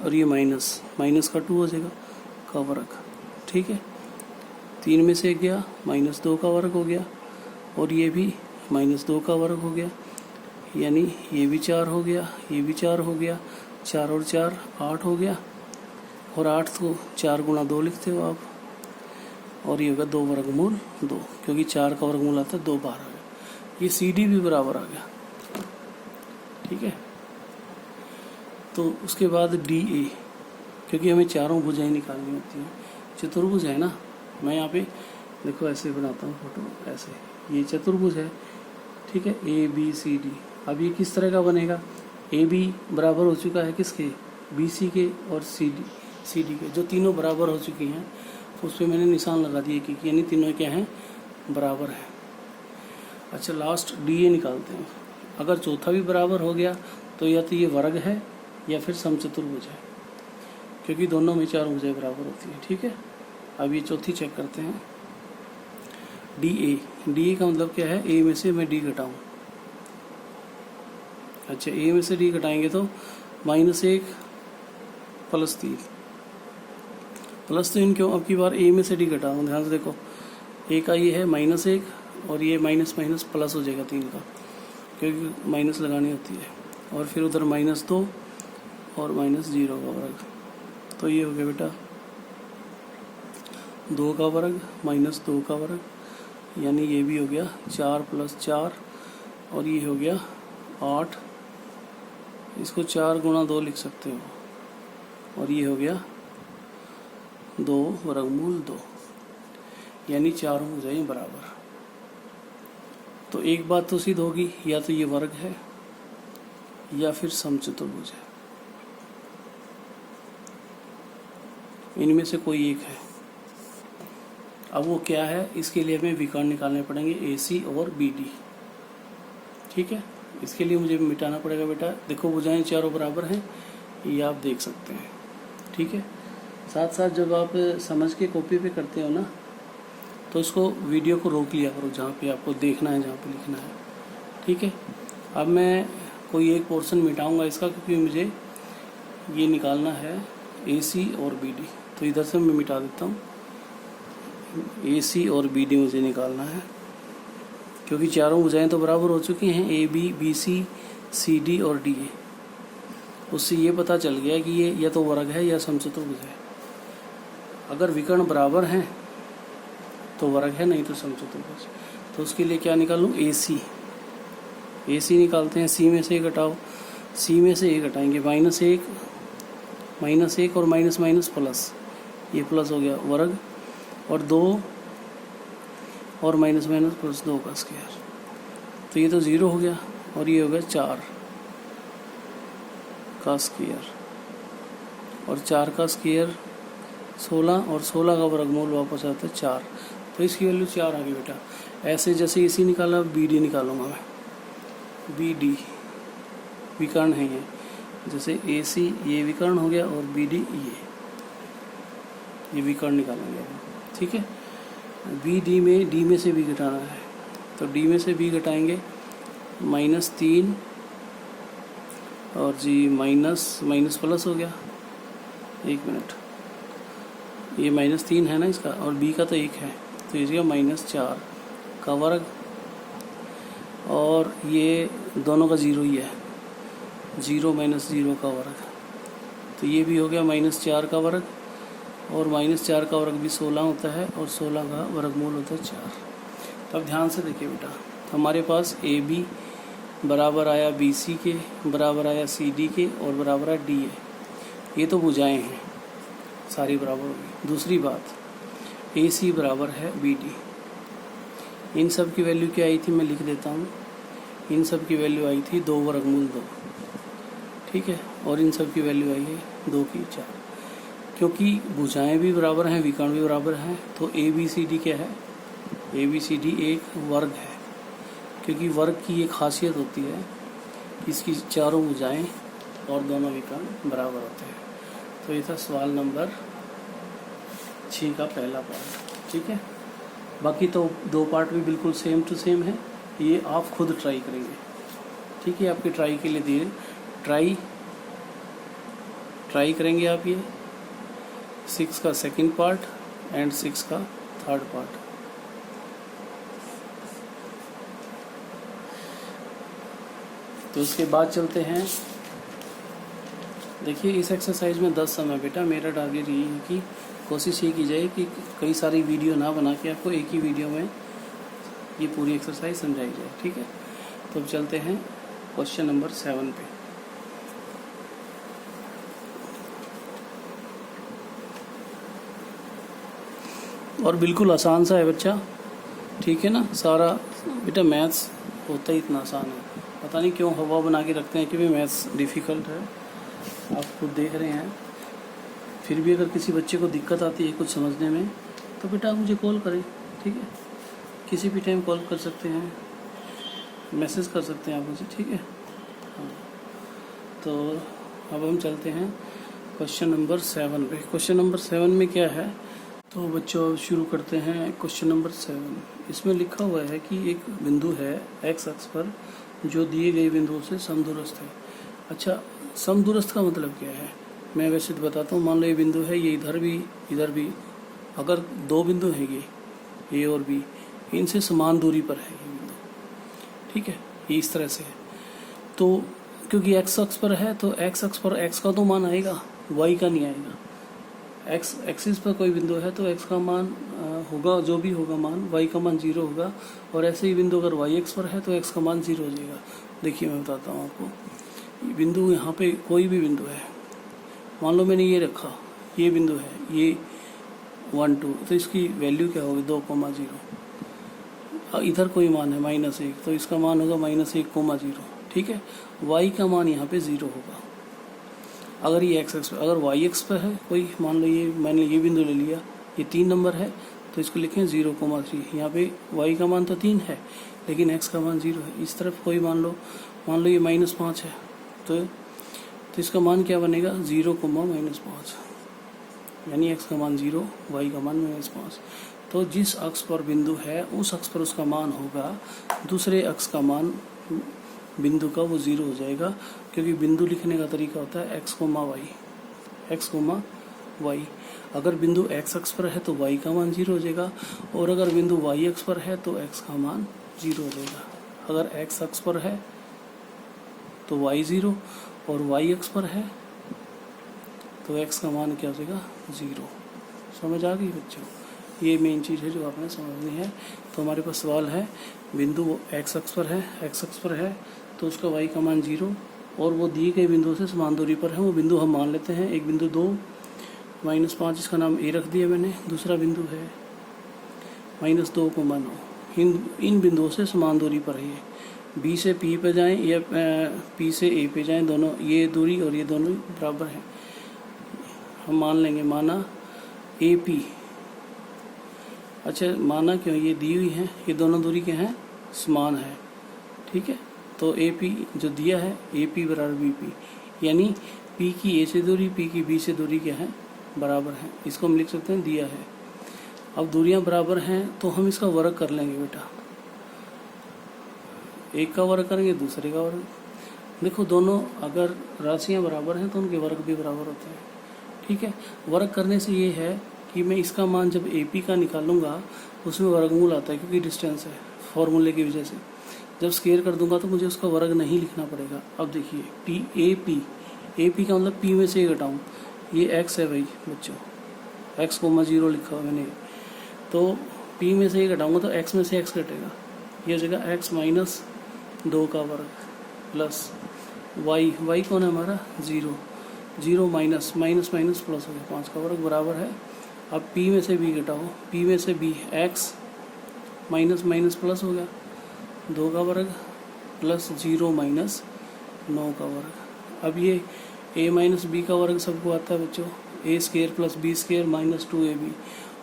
और ये माइनस का 2 हो जाएगा का वर्ग, ठीक है, 3 में से 1 गया, -2 का वर्ग हो गया, और ये भी -2 का वर्ग हो गया, यानी ये भी 4 हो गया, ये भी 4 हो गया, 4 और 4 8 हो गया, और 8 को 4 × 2 लिखते हो आप, और ये होगा 2 वर्गमूल 2, क्योंकि 4 का वर्गमूल आता है 2 बाहर आ गया, ये CD भी बराबर आ गया, ठीक है। तो उसके बाद DA, क्योंकि हमें चारों भुजाएं निकालनी होती हैं, चतुर्भुज है ना, मैं यहाँ पे देखो ऐसे बनाता हूँ फोटो, ऐसे ये चतुर्भुज है, ठीक है, ABCD। अब ये किस तरह का बनेगा, AB बराबर हो चुका है किसके, BC के, और सी डी के, जो तीनों बराबर हो चुकी हैं उस पर मैंने निशान लगा दिए कि यानी तीनों क्या हैं, बराबर हैं। अच्छा, लास्ट डी ए निकालते हैं। अगर चौथा भी बराबर हो गया तो या तो ये वर्ग है या फिर समचतुर्भुज है, क्योंकि दोनों में चार भुजाएं बराबर होती हैं। ठीक है, अब ये चौथी चेक करते हैं। डी ए, डी ए का मतलब क्या है, ए में से मैं डी घटाऊँ। अच्छा, ए में से डी घटाएंगे तो -1 + 3 प्लस 3 क्यों, अब की बार ए में से डी घटा रहा हूँ, ध्यान से देखो। ए का ये है -1 और ये माइनस माइनस प्लस हो जाएगा 3 का, क्योंकि माइनस लगानी होती है। और फिर उधर -2 और -0 का वर्ग, तो ये हो गया बेटा 2 का वर्ग -2 का वर्ग, यानी ये भी हो गया 4 + 4 और ये हो गया 8। इसको 4 × 2 लिख सकते हो और ये हो गया 2 वर्गमूल 2, यानी चारों भुजाएं बराबर। तो एक बात तो सिद्ध होगी, या तो ये वर्ग है या फिर समचतुर्भुज है, इनमें से कोई एक है। अब वो क्या है, इसके लिए हमें विकर्ण निकालने पड़ेंगे AC और BD। ठीक है, इसके लिए मुझे मिटाना पड़ेगा बेटा। देखो भुजाएं चारों बराबर हैं, ये आप देख सकते हैं। ठीक है, साथ साथ जब आप समझ के कॉपी पे करते हो ना, तो इसको वीडियो को रोक लिया करो जहाँ पे आपको देखना है, जहाँ पे लिखना है। ठीक है, अब मैं कोई एक पोर्शन मिटाऊंगा इसका, क्योंकि मुझे ये निकालना है AC और BD। तो इधर से मैं मिटा देता हूँ, AC और BD मुझे निकालना है, क्योंकि चारों भुजाएं तो बराबर हो चुकी हैं, AB, BC, CD और DA। उससे ये पता चल गया कि ये या तो वर्ग है या समचतुर्भुज है। अगर विकर्ण बराबर हैं तो वर्ग है, नहीं तो समचतुर्भुज। तो उसके लिए क्या निकालूं, AC। AC निकालते हैं, C में से घटाओ, C में से A घटाएंगे, -1 और माइनस माइनस प्लस, ये प्लस हो गया वर्ग, और 2 और माइनस माइनस प्लस 2 का स्क्वायर, तो ये तो 0 हो गया, और ये हो गया 4 का स्क्वायर, और 4 का स्क्वायर 16, और 16 का वर्गमूल वापस आता है 4। तो इसकी वैल्यू 4 आ गई बेटा। ऐसे जैसे AC निकाला, BD निकालूंगा मैं। BD विकर्ण है जैसे AC ये विकर्ण हो गया, और BD ये विकर्ण निकालेंगे। ठीक है, BD में D में से B घटाना है, तो D में से B घटाएंगे, -3 और जी माइनस माइनस प्लस हो गया। 1 मिनट, ये -3 है ना इसका, और B का तो 1 है, तो इसका -4 का वर्ग, और ये दोनों का 0 ही है, 0 - 0 का वर्ग, तो ये भी हो गया -4 का वर्ग, और -4 का वर्ग भी 16 होता है, और 16 का वर्गमूल होता है 4। तो अब ध्यान से देखिए बेटा, हमारे पास AB बराबर आया BC के, बराबर आया CD के, और बराबर आया DA। ये तो भुजाएं हैं, सारी बराबर होगी। दूसरी बात, AC बराबर है BD। इन सब की वैल्यू क्या आई थी, मैं लिख देता हूँ। इन सब की वैल्यू आई थी 2 वर्गमूल 2। ठीक है, और इन सब की वैल्यू आई है 2 की 4। क्योंकि भुजाएं भी बराबर हैं, विकर्ण भी बराबर हैं, तो ABCD क्या है, ABCD एक वर्ग है। क्योंकि वर्ग की एक खासियत होती है, इसकी चारों भुजाएं और दोनों विकर्ण बराबर होते हैं। तो ये था सवाल नंबर 6 का पहला पार्ट। ठीक है, बाकी तो 2 पार्ट भी बिल्कुल सेम टू सेम है, ये आप खुद ट्राई करेंगे। ठीक है, आपके ट्राई के लिए दिए, ट्राई करेंगे आप ये 6 का सेकंड पार्ट एंड 6 का थर्ड पार्ट। तो उसके बाद चलते हैं, देखिए इस एक्सरसाइज में 10 समय बेटा, मेरा टारगेट यही है कि कोशिश ये की जाए कि कई सारी वीडियो ना बना के आपको एक ही वीडियो में ये पूरी एक्सरसाइज समझाई जाए। ठीक है, तो अब चलते हैं क्वेश्चन नंबर 7 पे। और बिल्कुल आसान सा है बच्चा, ठीक है ना। सारा बेटा मैथ्स होता ही इतना आसान है, पता नहीं क्यों हवा बना के रखते हैं कि भाई मैथ्स डिफ़िकल्ट है। आप खुद देख रहे हैं फिर भी अगर किसी बच्चे को दिक्कत आती है कुछ समझने में तो बेटा आप मुझे कॉल करें, ठीक है, किसी भी टाइम कॉल कर सकते हैं, मैसेज कर सकते हैं आप मुझे, ठीक है। हाँ, तो अब हम चलते हैं क्वेश्चन नंबर 7 पे। क्वेश्चन नंबर 7 में क्या है, तो बच्चों अब शुरू करते हैं क्वेश्चन नंबर 7। इसमें लिखा हुआ है कि एक बिंदु है एक्स अक्ष पर जो दिए गए बिंदुओं से समदूरस्थ है। अच्छा, समदूरस्थ का मतलब क्या है, मैं वैसे तो बताता हूँ। मान लो ये बिंदु है, ये इधर भी, अगर दो बिंदु हैं ये ए और बी, इनसे समान दूरी पर है ये बिंदु, ठीक है, ये इस तरह से है। तो क्योंकि एक्स अक्ष पर है तो एक्स अक्ष पर एक्स का तो मान आएगा, वाई का नहीं आएगा। एक्स एक्सिस पर कोई बिंदु है तो एक्स का मान होगा, जो भी होगा मान, वाई का मान 0 होगा। और ऐसे ही बिंदु अगर वाई एक्स पर है तो एक्स का मान 0 हो जाएगा। देखिए मैं बताता हूँ आपको, बिंदु यहाँ पे कोई भी बिंदु है, मान लो मैंने ये रखा, ये बिंदु है, ये 1 2, तो इसकी वैल्यू क्या होगी 2,0। इधर कोई मान है -1, तो इसका मान होगा -1,0, ठीक है। वाई का मान यहाँ पे 0 होगा। अगर ये एक्स एक्स पर, अगर वाई एक्स पर है कोई, मान लो ये मैंने ये बिंदु ले लिया, ये 3 नंबर है तो इसको लिखें 0,3। यहाँ पे वाई का मान तो 3 है लेकिन एक्स का मान 0 है। इस तरफ कोई मान लो ये -5 है तो इसका मान क्या बनेगा 0,-5, यानी एक्स का मान 0, वाई का मान -5। तो जिस अक्ष पर बिंदु है उस अक्ष पर उसका मान होगा, दूसरे अक्ष का मान बिंदु का वो 0 हो जाएगा। क्योंकि बिंदु लिखने का तरीका होता है x, y। अगर बिंदु x अक्ष पर है तो y का मान 0 हो जाएगा, और अगर बिंदु y अक्ष पर है तो x का मान 0 हो जाएगा। अगर x अक्ष पर है तो y 0, और y अक्ष पर है तो x का मान क्या हो जाएगा 0। समझ आ गई बच्चों, ये मेन चीज़ है जो आपने समझनी है। तो हमारे पास सवाल है, बिंदु x अक्ष पर है तो उसका y का मान 0, और वो दिए गए बिंदुओं से समान दूरी पर है। वो बिंदु हम मान लेते हैं, एक बिंदु 2 -5, इसका नाम ए रख दिया मैंने। दूसरा बिंदु है -2,9, इन बिंदुओं से समान दूरी पर है। बी से पी पे जाएं या पी से ए पे जाएं, दोनों ये दूरी और ये दोनों बराबर हैं। हम मान लेंगे, माना ए पी। अच्छा, माना क्यों, ये दी हुई है, ये दोनों दूरी क्या है, समान है, ठीक है। तो ए पी जो दिया है, ए पी बराबर बी पी, यानी पी की ए से दूरी, पी की बी से दूरी क्या है, बराबर है। इसको हम लिख सकते हैं दिया है। अब दूरियां बराबर हैं तो हम इसका वर्ग कर लेंगे बेटा, एक का वर्ग करेंगे दूसरे का वर्ग। देखो दोनों अगर राशियां बराबर हैं तो उनके वर्ग भी बराबर होते हैं, ठीक है। वर्ग करने से ये है कि मैं इसका मान जब ए पी का निकालूंगा उसमें वर्गमूल आता है, क्योंकि डिस्टेंस है फॉर्मूले की वजह से। जब स्केयर कर दूंगा तो मुझे उसका वर्ग नहीं लिखना पड़ेगा। अब देखिए ए पी का मतलब पी में से ए घटाऊँ, ये एक्स है भाई बच्चों, x,0 लिखा हुआ मैंने, तो पी में से ए घटाऊंगा तो एक्स में से एक्स घटेगा, ये हो जाएगा x - 2 का वर्ग प्लस वाई कौन है हमारा 0 माइनस प्लस हो गया 5 का वर्ग बराबर है। अब p में से b घटाओ, p में से b x माइनस प्लस हो गया 2 का वर्ग प्लस 0 - 9 का वर्ग। अब ये a - b का वर्ग सबको आता है बच्चों, a² + b² - 2ab,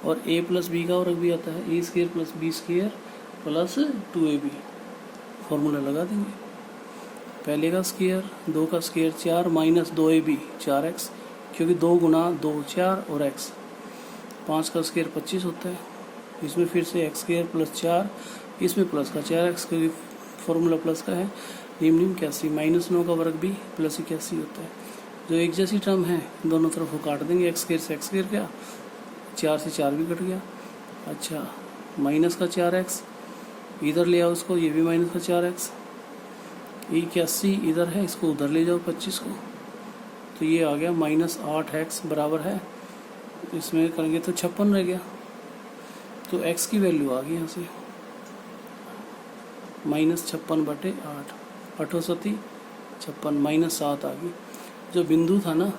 और a + b का वर्ग भी आता है, a² + b² + 2ab। फॉर्मूला लगा देंगे, पहले का स्क्वायर 2 का स्क्वायर 4 - 2ab 4x, क्योंकि 2 × 2 4 और x, 5 का स्क्वायर 25 होता है। इसमें फिर से x² + 4, इसमें प्लस का 4x, क्योंकि फॉर्मूला प्लस का है। निम्न 81 -9 का वर्ग भी प्लस 81 होता है। जो एक जैसी टर्म है दोनों तरफ वो काट देंगे, x² से x² गया, 4 से 4 भी कट गया। अच्छा, माइनस का 4x इधर ले आओ उसको, ये भी माइनस का 4x, 81 इधर है, इसको उधर ले जाओ 25 को, तो ये आ गया -8x बराबर है, इसमें करेंगे तो 56 रह गया। तो x की वैल्यू आ गई यहाँ से -56/8, 8 सती 56 -7 आ गई। जो बिंदु था ना,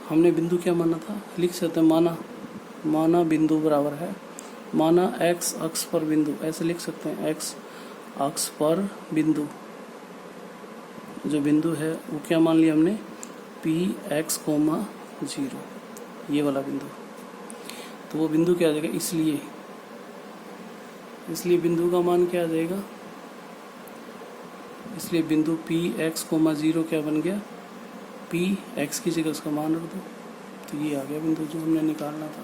हमने बिंदु क्या माना था, लिख सकते हैं माना बिंदु बराबर है, माना x अक्ष पर बिंदु, ऐसे लिख सकते हैं, x अक्ष पर बिंदु, जो बिंदु है वो क्या मान लिया हमने, p x, 0, ये वाला बिंदु। तो वो बिंदु क्या आ जाएगा, इसलिए बिंदु का मान क्या आ जाएगा, इसलिए बिंदु पी एक्स कोमा 0 क्या बन गया, पी एक्स की जगह उसका मान रख दो। तो ये आ गया बिंदु जो हमने निकालना था।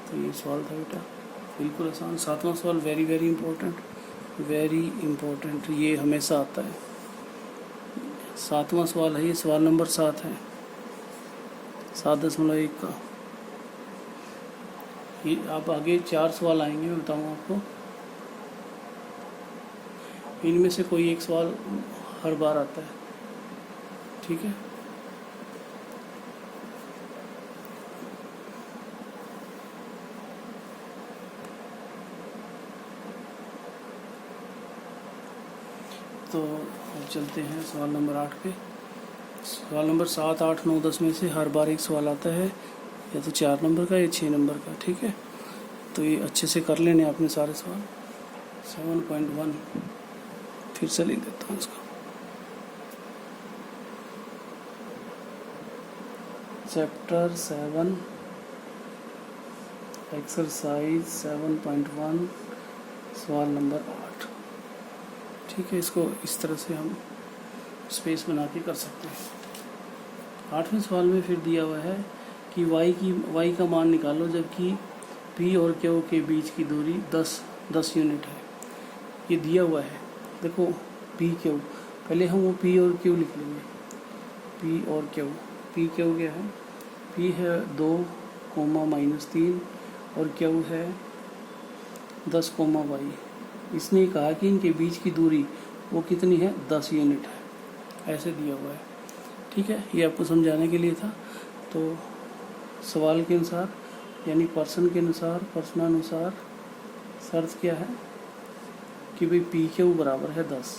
तो ये सवाल था बेटा, बिल्कुल आसान। 7वां सवाल वेरी वेरी इम्पोर्टेंट, ये हमेशा आता है। 7वां सवाल है ये, सवाल नंबर 7 है, 7.1 का। ये आप आगे 4 सवाल आएंगे, मैं बताऊँगा आपको। इनमें से कोई एक सवाल हर बार आता है, ठीक है। तो अब चलते हैं सवाल नंबर 8 पे। सवाल नंबर 7, 8, 9, 10 में से हर बार एक सवाल आता है, या तो 4 नंबर का या 6 नंबर का, ठीक है। तो ये अच्छे से कर लेने आपने सारे सवाल। 7.1 फिर से लिख देता हूँ इसको। चैप्टर 7 एक्सरसाइज 7.1 सवाल नंबर 8, ठीक है। इसको इस तरह से हम स्पेस बना के कर सकते हैं। 8वें सवाल में फिर दिया हुआ है कि y का मान निकालो जबकि p और q के बीच की दूरी 10 यूनिट है। ये दिया हुआ है, देखो p q, पहले हम वो p और q लिख लेंगे। p और q, p q क्या है, p है 2, -3 और q है 10, y। इसने कहा कि इनके बीच की दूरी वो कितनी है, 10 यूनिट है, ऐसे दिया हुआ है, ठीक है। ये आपको समझाने के लिए था। तो सवाल के अनुसार यानी प्रश्नानुसार शर्त क्या है कि भाई पी क्यू बराबर है 10,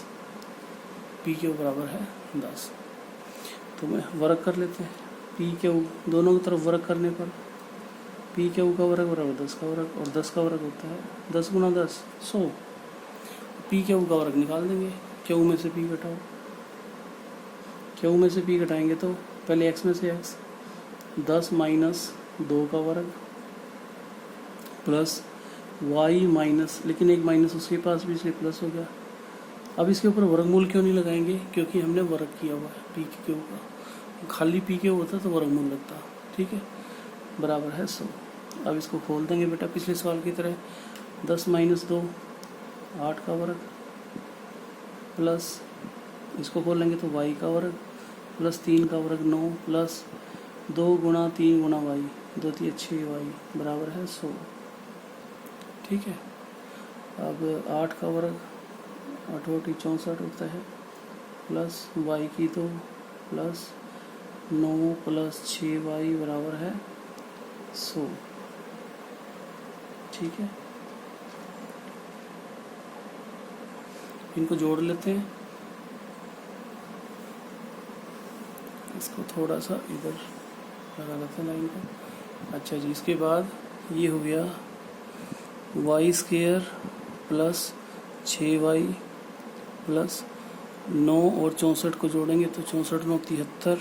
पी क्यू बराबर है 10। तो मैं वर्ग कर लेते हैं। पी क्यू दोनों की तरफ वर्ग करने पर पी क्यू का वर्ग बराबर 10 का वर्ग, और 10 का वर्ग होता है 10 गुना 10 100। पी क्यू का वर्ग निकाल देंगे, क्यू में से पी घटाओ, क्यू में से पी घटाएंगे तो पहले एक्स में से एक्स, 10 - 2 का वर्ग प्लस वाई माइनस, लेकिन एक माइनस उसके पास भी, इसलिए प्लस हो गया। अब इसके ऊपर वर्गमूल क्यों नहीं लगाएंगे, क्योंकि हमने वर्ग किया हुआ है पी क्यू का। खाली पी क्यू होता तो वर्गमूल लगता, ठीक है। बराबर है 100। अब इसको खोल देंगे बेटा पिछले सवाल की तरह। 10 - 2 8 का वर्ग प्लस इसको खोल लेंगे तो y का वर्ग प्लस 3 का वर्ग 9 प्लस 2 गुणा 3 गुणा y, 2 3 6 y बराबर है 100, ठीक है। अब 8 का वर्ग 8 8 64 होता है प्लस y की 2 प्लस 9 प्लस 6y बराबर है 100, ठीक है। इनको जोड़ लेते हैं, इसको थोड़ा सा इधर लगा लेते हैं लाइन को। अच्छा जी, इसके बाद ये हो गया y² प्लस 6y प्लस 9 और 64 को जोड़ेंगे तो 64 9 73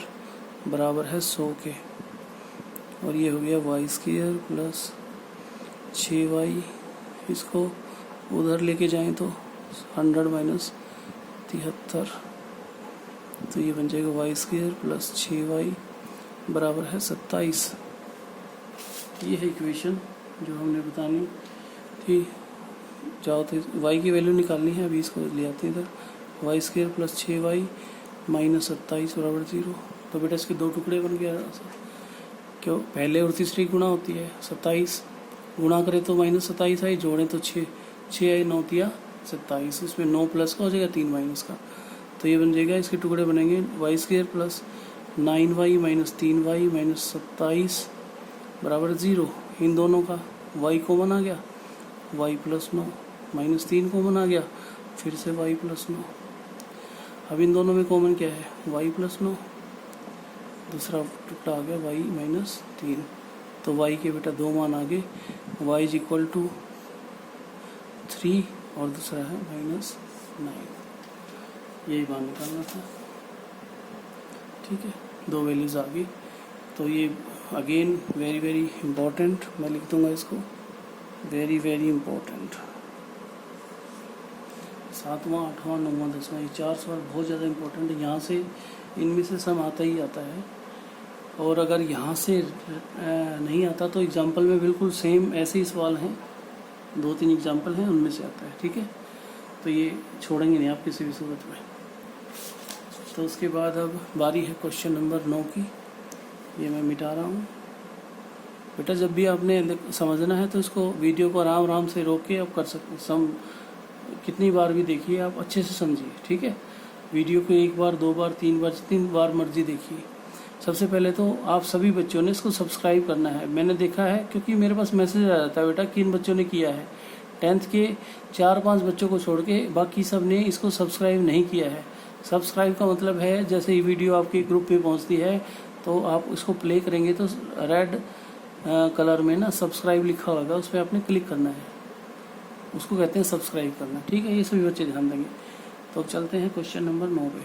बराबर है 100 के। और ये हो गया y² प्लस 6y, इसको उधर लेके जाएं तो 100 माइनस 73, तो ये बन जाएगा y² प्लस 6y बराबर है 27। ये है इक्वेशन जो हमने बतानी थी। जाओ तो y की वैल्यू निकालनी है, अभी इसको ले आते हैं इधर। y² प्लस 6y माइनस 27 बराबर 0। तो बेटा इसके दो टुकड़े बन गया, क्यों पहले और तीसरी गुणा होती है। 27 गुणा करें तो -27 आई, जोड़ें तो 6 आई, 9 तिया 27, इसमें 9 प्लस का हो जाएगा 3 माइनस का, तो ये बन जाएगा। इसके टुकड़े बनेंगे y² plus 9y minus 3y minus 27 बराबर 0। इन दोनों का y कॉमन आ गया, y प्लस 9 माइनस 3 कॉमन आ गया, फिर से y प्लस 9। अब इन दोनों में कॉमन क्या है, y प्लस 9, दूसरा टुकड़ा आ गया y माइनस 3। तो y के बेटा दो मान आ गए, y इज इक्वल टू 3 और दूसरा है -3। 9, यही मान निकालना था। ठीक है, 2 वैल्यूज़ आ गई। तो ये अगेन वेरी वेरी इम्पोर्टेंट, मैं लिख दूंगा इसको, वेरी वेरी इम्पोर्टेंट। 7वां 8वां 9वां 10वां ये 4 सवाल बहुत ज़्यादा इम्पोर्टेंट है। यहाँ से इनमें से सम आता ही आता है, और अगर यहाँ से नहीं आता तो एग्जाम्पल में बिल्कुल सेम ऐसे ही सवाल हैं, 2-3 एग्जाम्पल हैं उनमें से आता है। ठीक है, तो ये छोड़ेंगे नहीं आप किसी भी सूरत में। तो उसके बाद अब बारी है क्वेश्चन नंबर 9 की। ये मैं मिटा रहा हूँ। बेटा जब भी आपने समझना है तो इसको वीडियो को आराम आराम से रोक के आप कर सकते, कितनी बार भी देखिए, आप अच्छे से समझिए। ठीक है, वीडियो को 1 बार 2 बार 3 बार जितनी बार मर्जी देखिए। सबसे पहले तो आप सभी बच्चों ने इसको सब्सक्राइब करना है। मैंने देखा है, क्योंकि मेरे पास मैसेज आ जाता है बेटा किन बच्चों ने किया है। 10th के 4-5 बच्चों को छोड़ के बाकी सब ने इसको सब्सक्राइब नहीं किया है। सब्सक्राइब का मतलब है जैसे ही वीडियो आपके ग्रुप में पहुंचती है तो आप उसको प्ले करेंगे तो रेड कलर में ना सब्सक्राइब लिखा होगा, उस पर आपने क्लिक करना है, उसको कहते हैं सब्सक्राइब करना। ठीक है, ये सभी बच्चे ध्यान देंगे। तो चलते हैं क्वेश्चन नंबर 9 पे।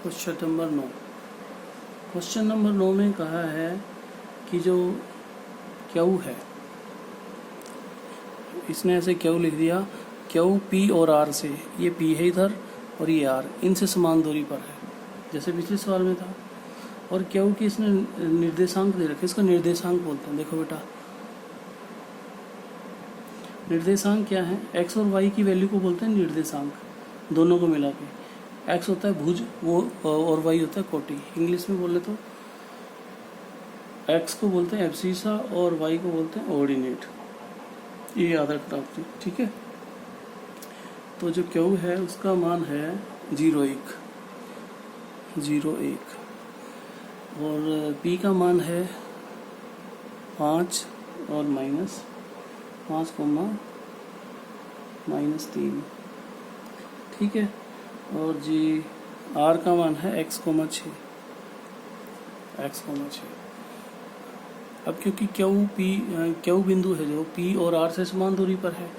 क्वेश्चन नंबर 9, क्वेश्चन नंबर 9 में कहा है कि जो क्यू है, इसने ऐसे क्यू लिख दिया, क्यू पी और आर से, ये पी है इधर और ये आर, इनसे समान दूरी पर है जैसे पिछले सवाल में था। और क्यू की इसने निर्देशांक दे रखे, इसको निर्देशांक बोलते हैं। देखो बेटा निर्देशांक क्या है, एक्स और वाई की वैल्यू को बोलते हैं निर्देशांक, दोनों को मिला के। एक्स होता है भुज, वो और वाई होता है कोटि। इंग्लिश में बोले तो एक्स को बोलते हैं एब्सिसा और वाई को बोलते हैं ऑर्डिनेट, ये याद रखना आपने। ठीक है, तो जो क्यू है उसका मान है 0,1 और पी का मान है 5 और -5, ठीक है, और जी आर का मान है x,6। अब क्योंकि क्यू बिंदु है जो पी और आर से समान दूरी पर है।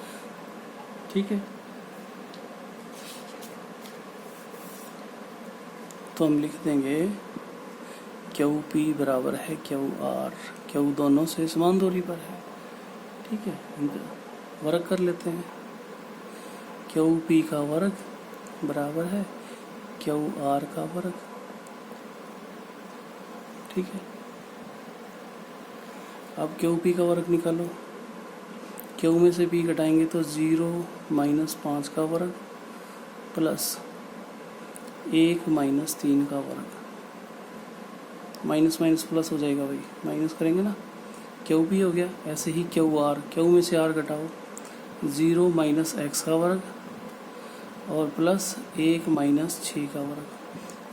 ठीक है, तो हम लिख देंगे क्यू पी बराबर है क्यू आर, क्यू दोनों से समान दूरी पर है। ठीक है, वर्ग कर लेते हैं। क्यू पी का वर्ग बराबर है क्यू आर का वर्ग। ठीक है, अब क्यू पी का वर्ग निकालो। क्यू में से पी घटाएंगे तो 0 -5 का वर्ग प्लस 1 -3 का वर्ग। माइनस माइनस प्लस हो जाएगा भाई, माइनस करेंगे ना, क्यू पी हो गया। ऐसे ही क्यू आर, क्यू में से आर घटाओ, 0 -x का वर्ग और प्लस 1 -6 का वर्ग।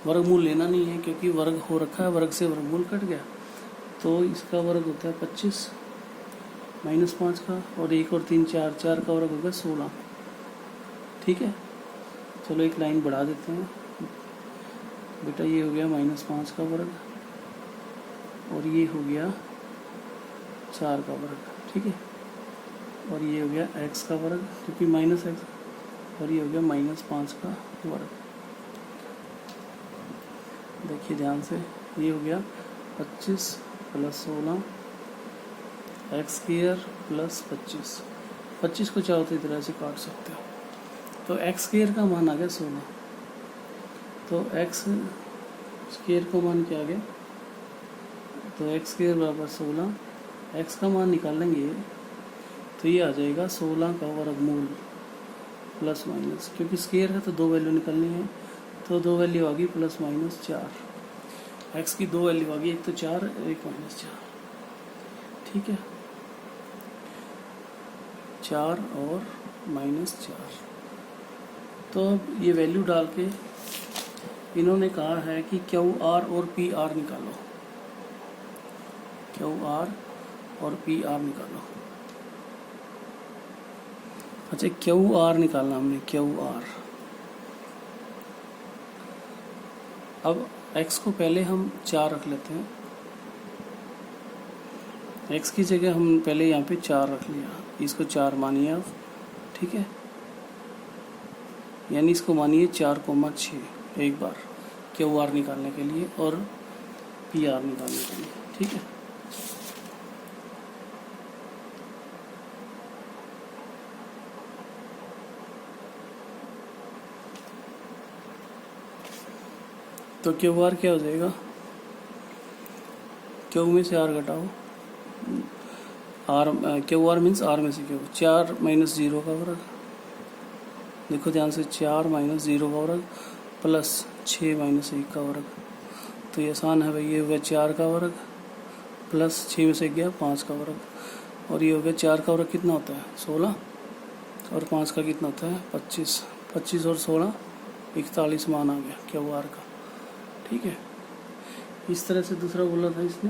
वर्गमूल लेना नहीं है क्योंकि वर्ग हो रखा है, वर्ग से वर्गमूल कट गया, तो इसका वर्ग होता है 25 -5 का, और 1 और 3 4 का वर्ग होगा 16। ठीक है, चलो एक लाइन बढ़ा देते हैं बेटा, ये हो गया -5 का वर्ग और ये हो गया 4 का वर्ग। ठीक है, और ये हो गया x का वर्ग क्योंकि -x, और ये हो गया -5 का वर्ग। देखिए ध्यान से, ये हो गया 25 + 16 x² + 25 को चाहो तो इधर ऐसे काट सकते हो। तो x² का मान आ गया 16, तो x² को मान क्या आ गया, तो x² बराबर 16, x का मान निकालेंगे तो ये आ जाएगा 16 का वर्गमूल प्लस माइनस, क्योंकि स्केयर है तो 2 वैल्यू निकलनी है, तो 2 वैल्यू आ गई +-4। x की 2 वैल्यू आ गई, एक तो 4 एक -4। ठीक है, 4 और -4। तो अब ये वैल्यू डाल के इन्होंने कहा है कि क्यू आर और पी आर निकालो, क्यू आर और पी आर निकालो। अच्छा क्यू आर निकालना हमने, क्यू आर। अब x को पहले हम 4 रख लेते हैं, x की जगह हम पहले यहाँ पे 4 रख लिया, इसको 4 मानिए आप, ठीक है, यानी इसको मानिए 4,6 एक बार क्यू आर निकालने के लिए और पी आर निकालने के लिए, ठीक है। तो क्यू आर क्या हो जाएगा, क्यू में से आर घटाओ, R Q R means R में से क्यू, 4 माइनस 0 का वर्ग, देखो ध्यान से, 4 माइनस 0 का वर्ग प्लस 6 माइनस 1 का वर्ग। तो ये आसान है भाई, ये हो गया 4 का वर्ग प्लस 6 में से गया 5 का वर्ग, और ये हो गया 4 का वर्ग कितना होता है 16, और 5 का कितना होता है 25, 25 और 16 41 मान आ गया क्यू आर का, ठीक है। इस तरह से दूसरा बोला था इसने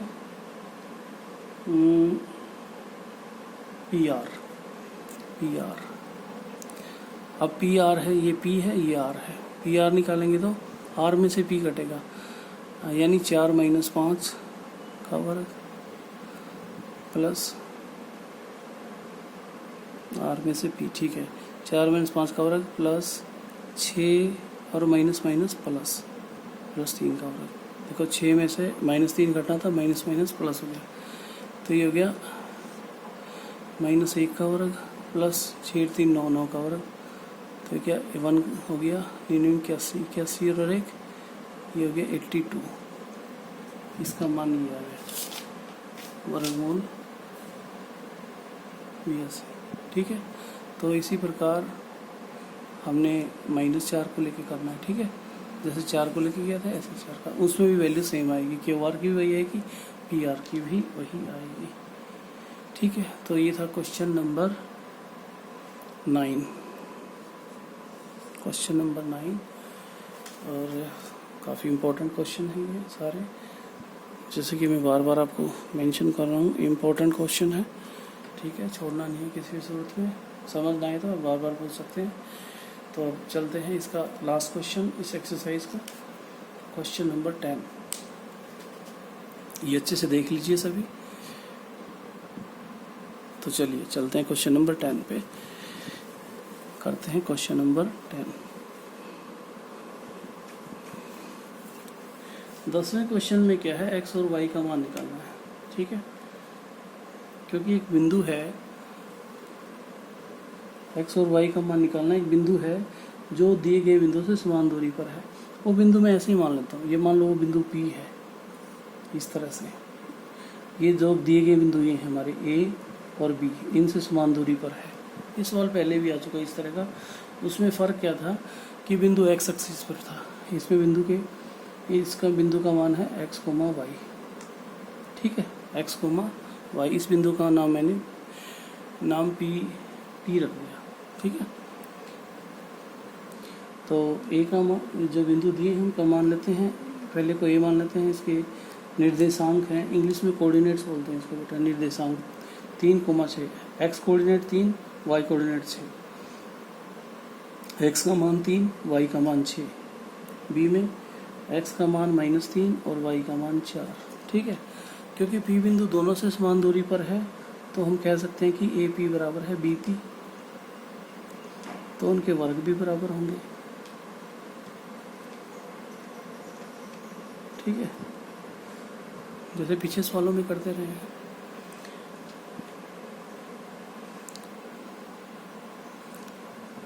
पी आर, पी आर। अब पी आर है, ये पी है ये आर है, पी आर निकालेंगे तो आर में से पी कटेगा, यानी 4 माइनस 5 का वर्ग प्लस आर में से पी, ठीक है, 4 माइनस 5 का वर्ग प्लस 6 और माइनस माइनस प्लस 3 का वर्ग। देखो 6 में से -3 घटना था, माइनस माइनस प्लस हो गया, तो ये हो गया -1 का वर्ग प्लस 6 3 9 9 का वर्ग, तो क्या 1 हो गया 81 और 1 ये हो गया 82, इसका मान ये आ गया वर्गमूल 82, ठीक है। तो इसी प्रकार हमने -4 को लेके करना है, ठीक है, जैसे 4 को लेके गया था ऐसे 4 का, उसमें भी वैल्यू सेम आएगी, क्यू आर की भी वही आएगी, पी आर की भी वही आएगी, ठीक है। तो ये था क्वेश्चन नंबर 9, क्वेश्चन नंबर 9, और काफ़ी इम्पोर्टेंट क्वेश्चन है ये सारे, जैसे कि मैं बार बार आपको मेंशन कर रहा हूँ, इम्पोर्टेंट क्वेश्चन है, ठीक है, छोड़ना नहीं है किसी भी सूरत में, समझना है तो आप बार बार पूछ सकते हैं। तो अब चलते हैं इसका लास्ट क्वेश्चन इस एक्सरसाइज का, क्वेश्चन नंबर 10, ये अच्छे से देख लीजिए सभी। तो चलिए चलते हैं क्वेश्चन नंबर 10 पे, करते हैं क्वेश्चन नंबर 10। 10वें क्वेश्चन में क्या है, एक्स और वाई का मान निकालना है, ठीक है, क्योंकि एक बिंदु है, एक्स और वाई का मान निकालना, एक बिंदु है जो दिए गए बिंदु से समान दूरी पर है, वो बिंदु मैं ऐसे ही मान लेता हूँ, ये मान लो वो बिंदु पी है, इस तरह से, ये जो दिए गए बिंदु ये हैं हमारे ए और बी, इनसे समान दूरी पर है। इस सवाल पहले भी आ चुका है इस तरह का, उसमें फ़र्क क्या था कि बिंदु एक्स एक्सिस पर था, इसमें बिंदु के, इसका बिंदु का मान है एक्स कोमा वाई, ठीक है, एक्स कोमा वाई, इस बिंदु का नाम मैंने नाम पी रख दिया, ठीक है। तो ए का जो बिंदु दिए हम का मान लेते हैं, पहले को ए मान लेते हैं, इसके निर्देशांक हैं, इंग्लिश में कोऑर्डिनेट्स बोलते हैं इसको बेटा, निर्देशांक 3,6, X coordinate 3, Y coordinate 6, X का मान 3, वाई का मान 6, बी में एक्स का मान -3 और वाई का मान 4, ठीक है। क्योंकि पी बिंदु दोनों से समान दूरी पर है, तो हम कह सकते हैं कि ए पी बराबर है बी पी, तो उनके वर्ग भी बराबर होंगे, ठीक है, जैसे पीछे सवालों में करते रहे हैं।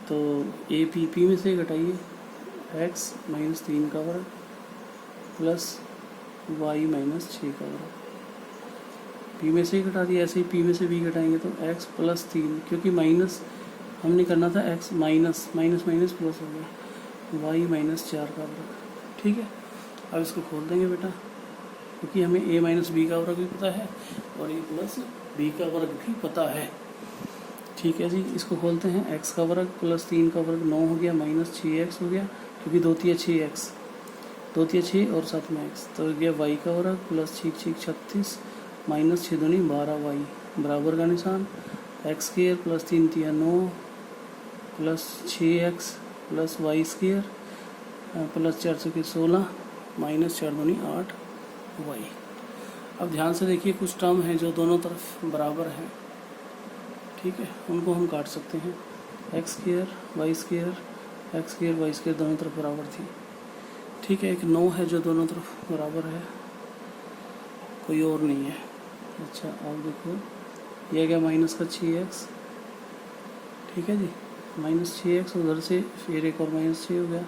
तो ए पी में से घटाइए, एक्स -3 का वर्ग प्लस वाई -6 का वर्ग, पी में से ही घटा दिया, ऐसे ही पी में से भी घटाएंगे तो एक्स +3, क्योंकि माइनस हमने करना था, एक्स माइनस प्लस हो गया, वाई -4 का वर्ग, ठीक है। अब इसको खोल देंगे बेटा, क्योंकि हमें a माइनस बी का वर्ग भी पता है और a प्लस बी का वर्ग भी पता है, ठीक है जी। इसको खोलते हैं, x का वर्ग +3 का वर्ग 9 हो गया, -6x हो गया, क्योंकि 2 तिया 6x, 2 तिया 6 और 7 में x, तो हो गया y का वर्ग प्लस 36 -6 दूनी 12y, बराबर का निशान, x² +3 तिया 9 plus 6x plus Y square plus 4 चौके 16 माइनस 4 दूनी 8 वाई। अब ध्यान से देखिए, कुछ टर्म हैं जो दोनों तरफ बराबर हैं, ठीक है, उनको हम काट सकते हैं। X square Y square, X square Y square दोनों तरफ बराबर थी, ठीक है। एक 9 है जो दोनों तरफ बराबर है, कोई और नहीं है। अच्छा अब देखो, यह गया माइनस का 6x, ठीक है जी, माइनस 6x, उधर से फिर एक और माइनस 6 हो गया,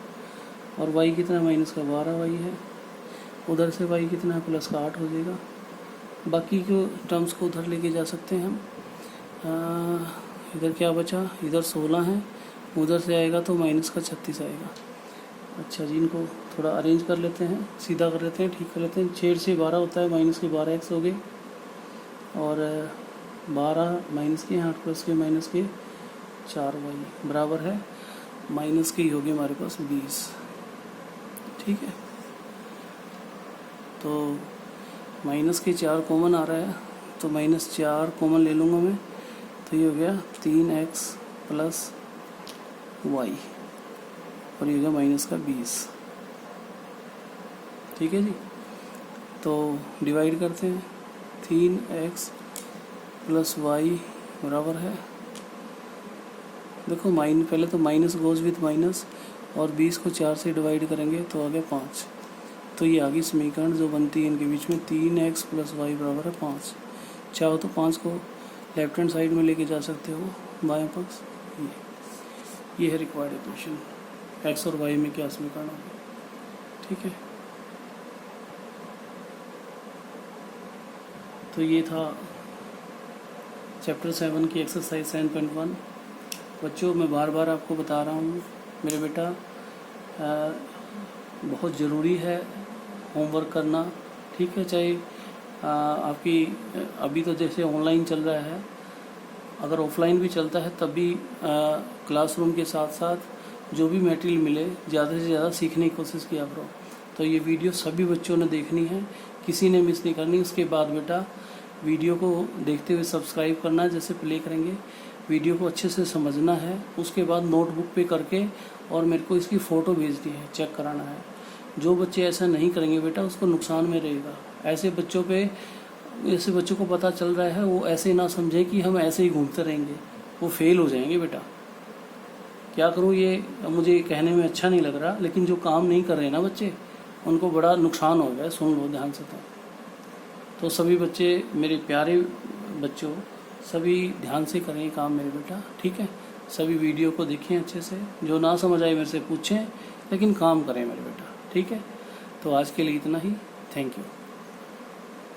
और y कितना, माइनस का 12y है, उधर से y कितना है, प्लस का 8 हो जाएगा। बाकी के टर्म्स को उधर लेके जा सकते हैं हम। इधर क्या बचा, इधर 16 है, उधर से आएगा तो माइनस का 36 आएगा। अच्छा जी, इनको थोड़ा अरेंज कर लेते हैं, सीधा कर लेते हैं, ठीक कर लेते हैं। 6 से 12 होता है, माइनस के 12x हो गए, और 12 माइनस के 8 प्लस के माइनस के 4y बराबर है माइनस के ही होगी हमारे पास 20, ठीक है। तो माइनस के 4 कॉमन आ रहा है, तो माइनस 4 कॉमन ले लूँगा मैं, तो ये हो गया 3x प्लस वाई, और ये हो गया माइनस का 20, ठीक है जी। तो डिवाइड करते हैं, 3x प्लस वाई बराबर है, देखो पहले तो माइनस गोज विथ माइनस, और 20 को 4 से डिवाइड करेंगे तो आ गया 5। तो ये आ गई समीकरण जो बनती है इनके बीच में, 3x प्लस वाई बराबर है 5। चाहो तो 5 को लेफ्ट हैंड साइड में लेके जा सकते हो, बाएं पक्ष। ये है रिक्वायर्ड इक्वेशन, x और y में क्या समीकरण होगा, ठीक है। तो ये था चैप्टर 7 की एक्सरसाइज 7.1। बच्चों, मैं बार बार आपको बता रहा हूँ मेरे बेटा, बहुत ज़रूरी है होमवर्क करना, ठीक है। चाहे आपकी अभी तो जैसे ऑनलाइन चल रहा है, अगर ऑफलाइन भी चलता है तब भी क्लासरूम के साथ साथ जो भी मटेरियल मिले ज़्यादा से ज़्यादा सीखने की कोशिश किया करो। तो ये वीडियो सभी बच्चों ने देखनी है, किसी ने मिस नहीं करनी। उसके बाद बेटा वीडियो को देखते हुए सब्सक्राइब करना है, जैसे प्ले करेंगे वीडियो को अच्छे से समझना है। उसके बाद नोटबुक पे करके और मेरे को इसकी फ़ोटो भेजनी है, चेक कराना है। जो बच्चे ऐसा नहीं करेंगे बेटा उसको नुकसान में रहेगा। ऐसे बच्चों को पता चल रहा है, वो ऐसे ना समझें कि हम ऐसे ही घूमते रहेंगे, वो फेल हो जाएंगे बेटा। क्या करूँ, ये मुझे कहने में अच्छा नहीं लग रहा, लेकिन जो काम नहीं कर रहे ना बच्चे, उनको बड़ा नुकसान हो गया। सुन लो ध्यान से। तो सभी बच्चे, मेरे प्यारे बच्चों, सभी ध्यान से करें काम मेरे बेटा, ठीक है। सभी वीडियो को देखें अच्छे से, जो ना समझ आए मेरे से पूछें, लेकिन काम करें मेरे बेटा, ठीक है। तो आज के लिए इतना ही, थैंक यू।